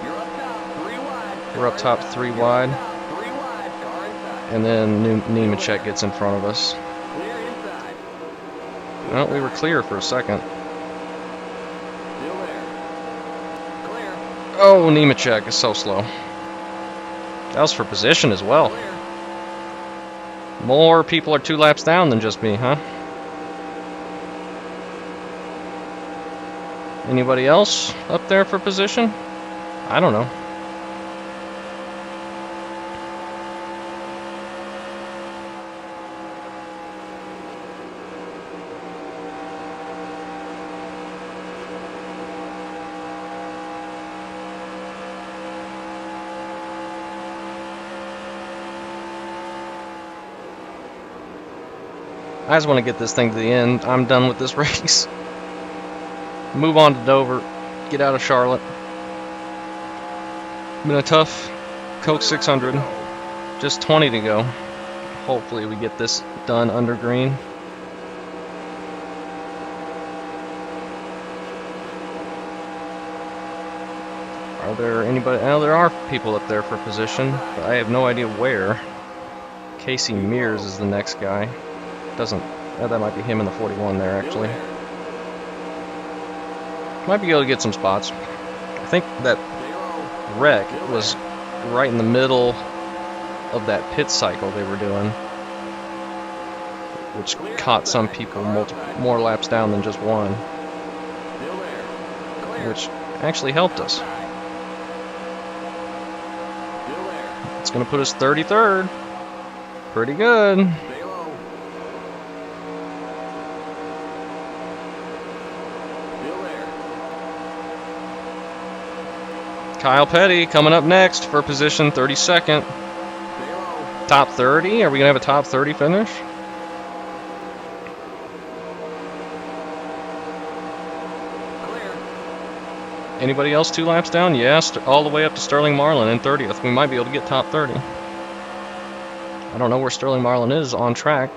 You're up top, 3 wide. We're up top 3 wide, You're up top, 3 wide. Car inside. and then Nemechek gets in front of us. Clear inside. Well, we were clear for a second. Still there. Clear. Oh, Nemechek is so slow. That was for position as well. Clear. More people are 2 laps down than just me, huh? Anybody else up there for position? I don't know. I just want to get this thing to the end. I'm done with this race. Move on to Dover. Get out of Charlotte. Been a tough Coke 600. Just 20 to go. Hopefully we get this done under green. Are there anybody? Oh, there are people up there for position, but I have no idea where. Casey Mears is the next guy. Doesn't. Oh, that might be him in the 41 there, Still actually. there. Might be able to get some spots. I think that Stay low. wreck was right in the middle of that pit cycle they were doing, which caught some people more laps down than just one, Still there. Clear. which actually helped us. Outside. Still there. It's going to put us 33rd. Pretty good. Stay low. Still there. Kyle Petty coming up next for position 32nd. Stay low. Top 30? Are we going to have a top 30 finish? Clear. Anybody else 2 laps down? Yes, all the way up to Sterling Marlin in 30th. We might be able to get top 30. I don't know where Sterling Marlin is on track.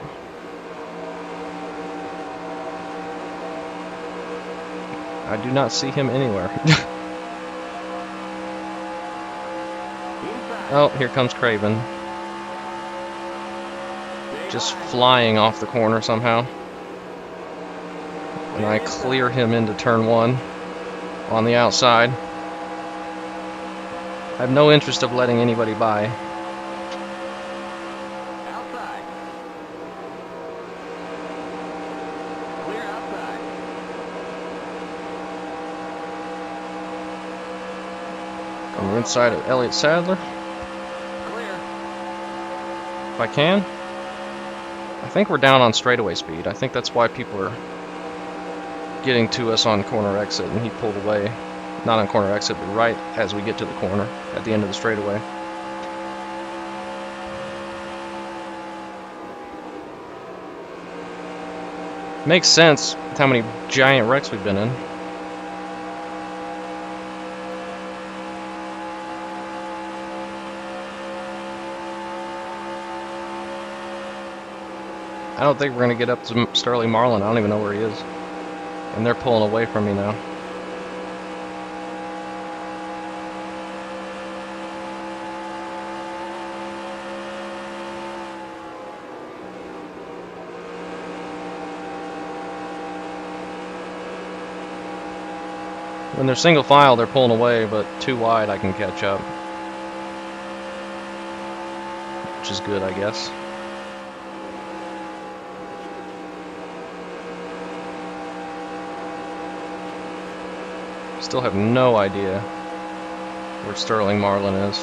I do not see him anywhere. Inside. Oh, here comes Craven. Stay Just high. flying off the corner somehow. And I clear him into turn 1 on the outside. I have no interest of letting anybody by. Outside. Clear outside. On the inside of Elliott Sadler, Clear. if I can. I think we're down on straightaway speed. I think that's why people are getting to us on corner exit, and he pulled away. Not on corner exit, but right as we get to the corner at the end of the straightaway. Makes sense with how many giant wrecks we've been in. I don't think we're going to get up to Sterling Marlin. I don't even know where he is. And they're pulling away from me now. When they're single file, they're pulling away, but too wide, I can catch up. Which is good, I guess. Still have no idea where Sterling Marlin is.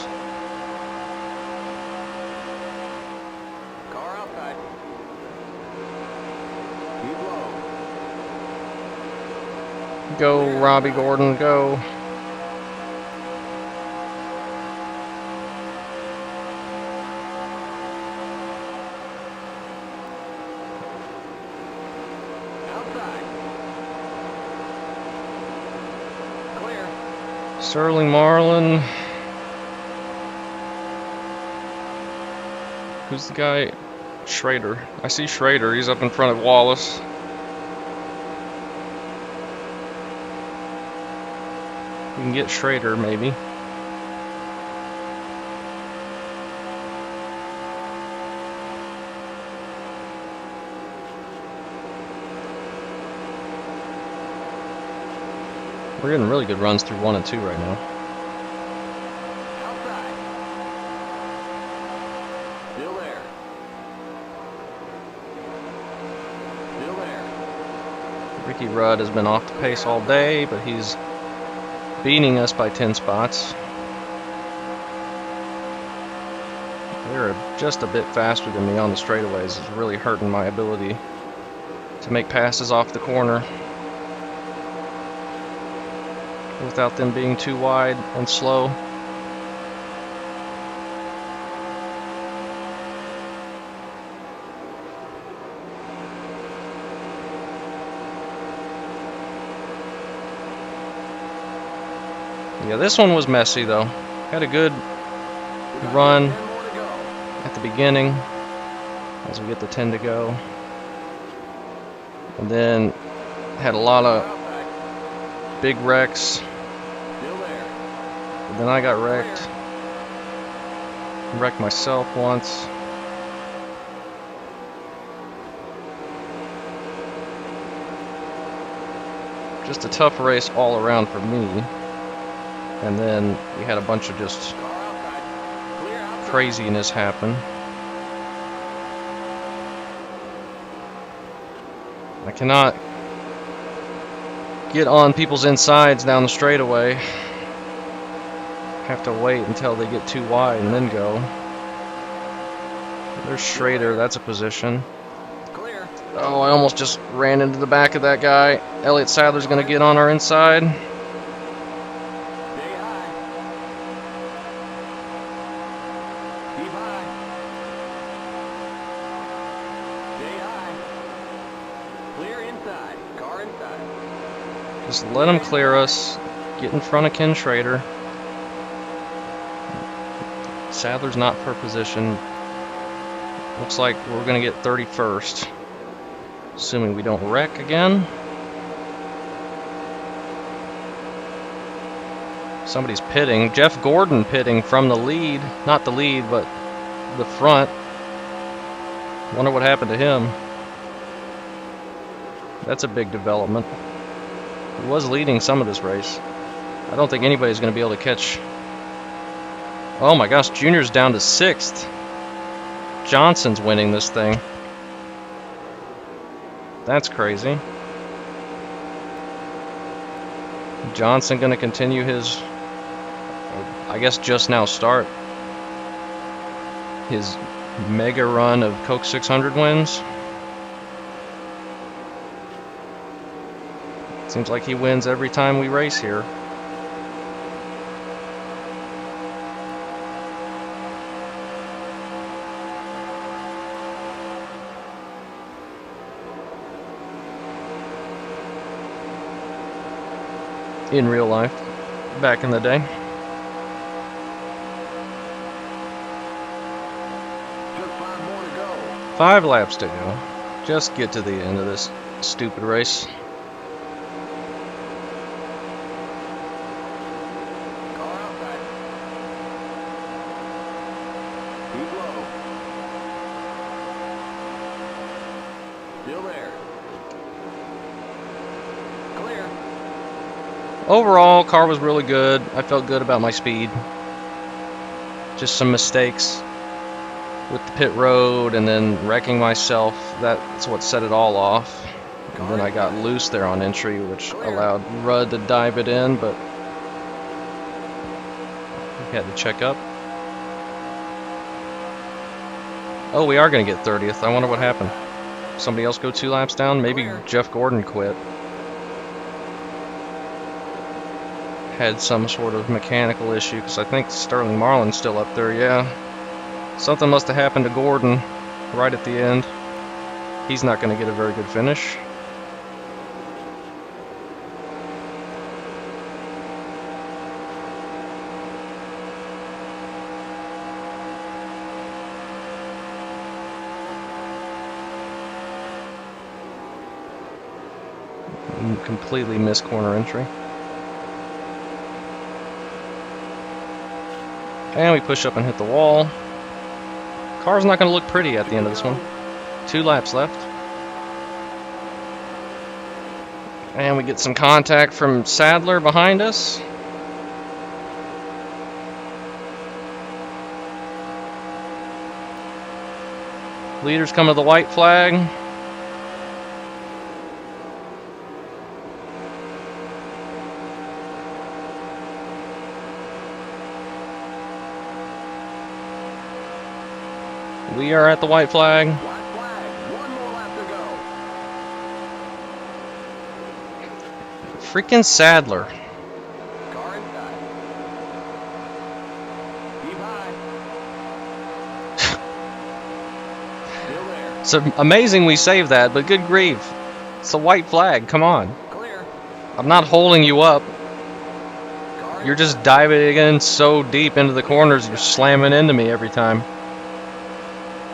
Car outside. Keep low. Go, Robbie Gordon, go. Outside. Clear. Sterling Marlin. Who's the guy? Schrader. I see Schrader. He's up in front of Wallace. We can get Schrader, maybe. We're getting really good runs through 1 and 2 right now. Outside. Still there. Still there. Ricky Rudd has been off the pace all day, but he's beating us by 10 spots. They're just a bit faster than me on the straightaways. It's really hurting my ability to make passes off the corner without them being too wide and slow. Yeah, this one was messy though. Had a good run at the beginning as we get the 10 to go. And then had a lot of big wrecks. But then I got wrecked. Wrecked myself once. Just a tough race all around for me. And then we had a bunch of just craziness happen. I cannot get on people's insides down the straightaway. Have to wait until they get too wide and then go. There's Schrader, that's a position. Oh, I almost just ran into the back of that guy. Elliott Sadler's going to get on our inside. Just let him clear us. Get in front of Ken Schrader. Sadler's not for position. Looks like we're going to get 31st. Assuming we don't wreck again. Somebody's pitting. Jeff Gordon pitting from the lead. Not the lead, but the front. Wonder what happened to him. That's a big development. He was leading some of this race. I don't think anybody's going to be able to catch. Oh my gosh, Junior's down to 6th. Johnson's winning this thing. That's crazy. Johnson going to continue his, I guess just now start, his mega run of Coke 600 wins. Seems like he wins every time we race here. In real life, back in the day. Just 5 more to go. 5 laps to go. Just get to the end of this stupid race. Car outside. Keep low. Still there. Clear. Overall, car was really good. I felt good about my speed. Just some mistakes with the pit road and then wrecking myself. That's what set it all off. And then I got loose there on entry, which allowed Rudd to dive it in, but we had to check up. Oh, we are going to get 30th. I wonder what happened. Somebody else go 2 laps down? Maybe Jeff Gordon quit. Had some sort of mechanical issue, because I think Sterling Marlin's still up there, yeah. Something must have happened to Gordon right at the end. He's not going to get a very good finish. Completely missed corner entry. And we push up and hit the wall. Car's not going to look pretty at the end of this one. 2 laps left. And we get some contact from Sadler behind us. Leaders come to the white flag. We are at the white flag. White flag. 1 more lap to go. Freaking Sadler. Car inside. Keep high. Still there. It's amazing we saved that, but good grief. It's a white flag. Come on. Clear. I'm not holding you up. Car You're just diving in so deep into the corners, you're slamming into me every time.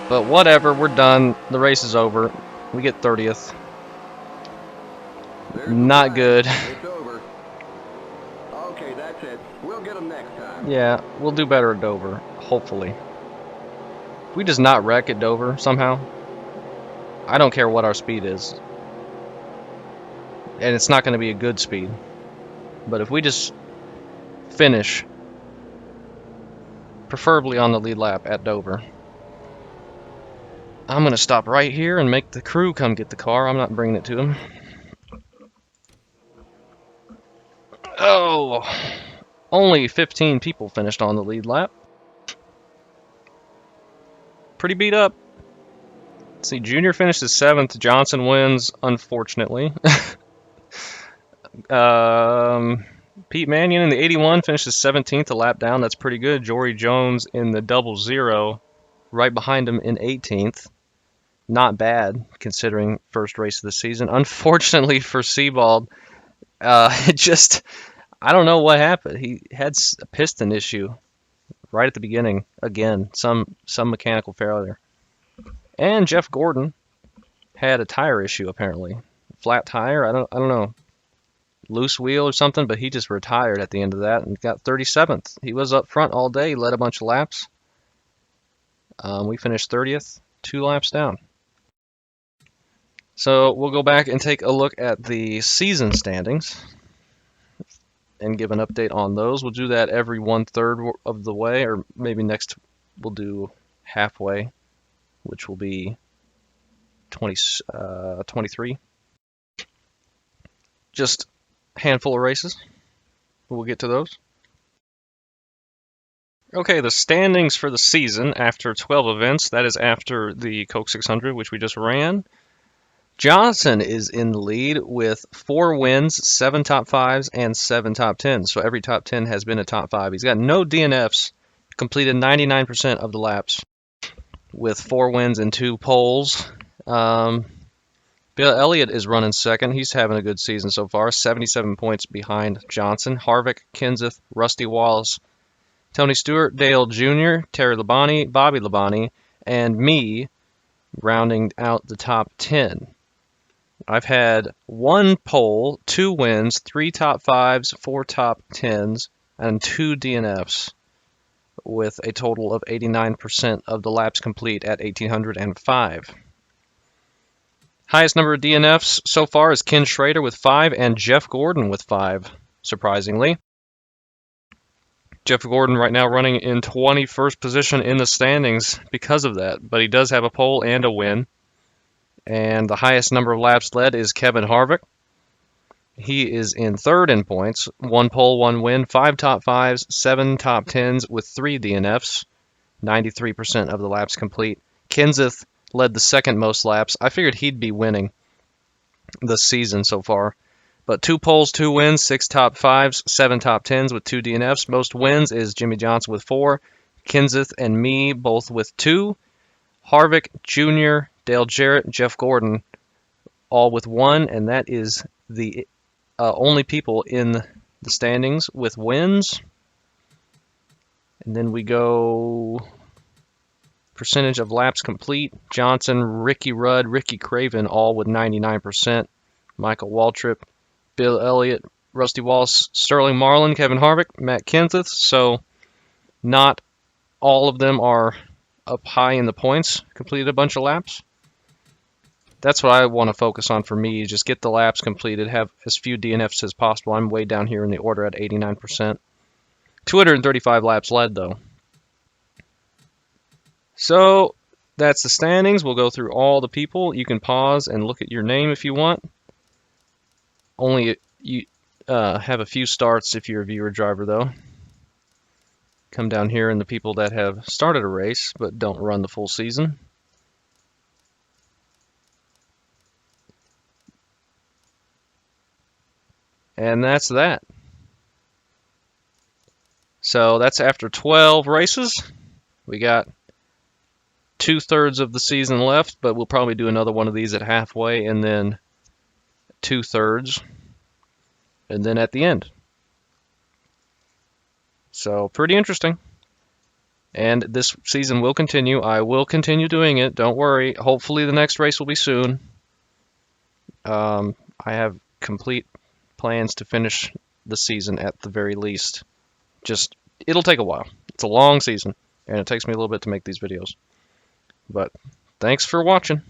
But whatever, we're done. The race is over. We get 30th. There's the Not flag. good. It's over. Okay, that's it. We'll get them next time. Yeah, we'll do better at Dover, hopefully. We just not wreck at Dover somehow. I don't care what our speed is. And it's not going to be a good speed. But if we just finish, preferably on the lead lap at Dover, I'm going to stop right here and make the crew come get the car. I'm not bringing it to them. Oh, only 15 people finished on the lead lap. Pretty beat up. Let's see, Junior finished as 7th. Johnson wins, unfortunately. Pete Mannion in the 81 finished as 17th, a lap down. That's pretty good. Jory Jones in the 00, right behind him in 18th. Not bad, considering first race of the season. Unfortunately for Sebald, I don't know what happened. He had a piston issue right at the beginning. Again, some mechanical failure. And Jeff Gordon had a tire issue apparently. Flat tire, I don't know. Loose wheel or something, but he just retired at the end of that and got 37th. He was up front all day, led a bunch of laps. We finished 30th, 2 laps down. So we'll go back and take a look at the season standings and give an update on those. We'll do that every 1/3 of the way, or maybe next we'll do halfway, which will be 23. Just a handful of races. We'll get to those. Okay, the standings for the season after 12 events, that is after the Coke 600, which we just ran. Johnson is in the lead with 4 wins, 7 top 5s, and 7 top 10s. So every top 10 has been a top 5. He's got no DNFs, completed 99% of the laps with 4 wins and 2 poles. Bill Elliott is running second. He's having a good season so far, 77 points behind Johnson. Harvick, Kenseth, Rusty Wallace, Tony Stewart, Dale Jr., Terry Labonte, Bobby Labonte, and me rounding out the top 10. I've had 1 pole, 2 wins, 3 top 5s, 4 top 10s, and 2 DNFs, with a total of 89% of the laps complete at 1,805. Highest number of DNFs so far is Ken Schrader with 5 and Jeff Gordon with 5, surprisingly. Jeff Gordon right now running in 21st position in the standings because of that, but he does have a pole and a win. And the highest number of laps led is Kevin Harvick. He is in 3rd in points, 1 pole, 1 win, 5 top 5s, 7 top 10s with 3 DNFs, 93% of the laps complete. Kenseth led the 2nd most laps. I figured he'd be winning the season so far. But 2 poles, 2 wins, 6 top 5s, 7 top 10s with 2 DNFs. Most wins is Jimmy Johnson with 4, Kenseth and me both with 2, Harvick, Jr., Dale Jarrett, Jeff Gordon all with 1, and that is the only people in the standings with wins. And then we go percentage of laps complete. Johnson, Ricky Rudd, Ricky Craven all with 99%. Michael Waltrip, Bill Elliott, Rusty Wallace, Sterling Marlin, Kevin Harvick, Matt Kenseth. So not all of them are up high in the points, completed a bunch of laps. That's what I want to focus on for me, just get the laps completed, have as few DNFs as possible. I'm way down here in the order at 89%. 235 laps led, though. So that's the standings. We'll go through all the people. You can pause and look at your name if you want. Only you have a few starts if you're a viewer driver, though. Come down here and the people that have started a race but don't run the full season. And that's that. So that's after 12 races. We got 2/3 of the season left, but we'll probably do another one of these at halfway and then 2/3 and then at the end. So pretty interesting. And this season will continue. I will continue doing it. Don't worry. Hopefully the next race will be soon. I have complete plans to finish the season at the very least. Just, it'll take a while. It's a long season, and it takes me a little bit to make these videos. But thanks for watching.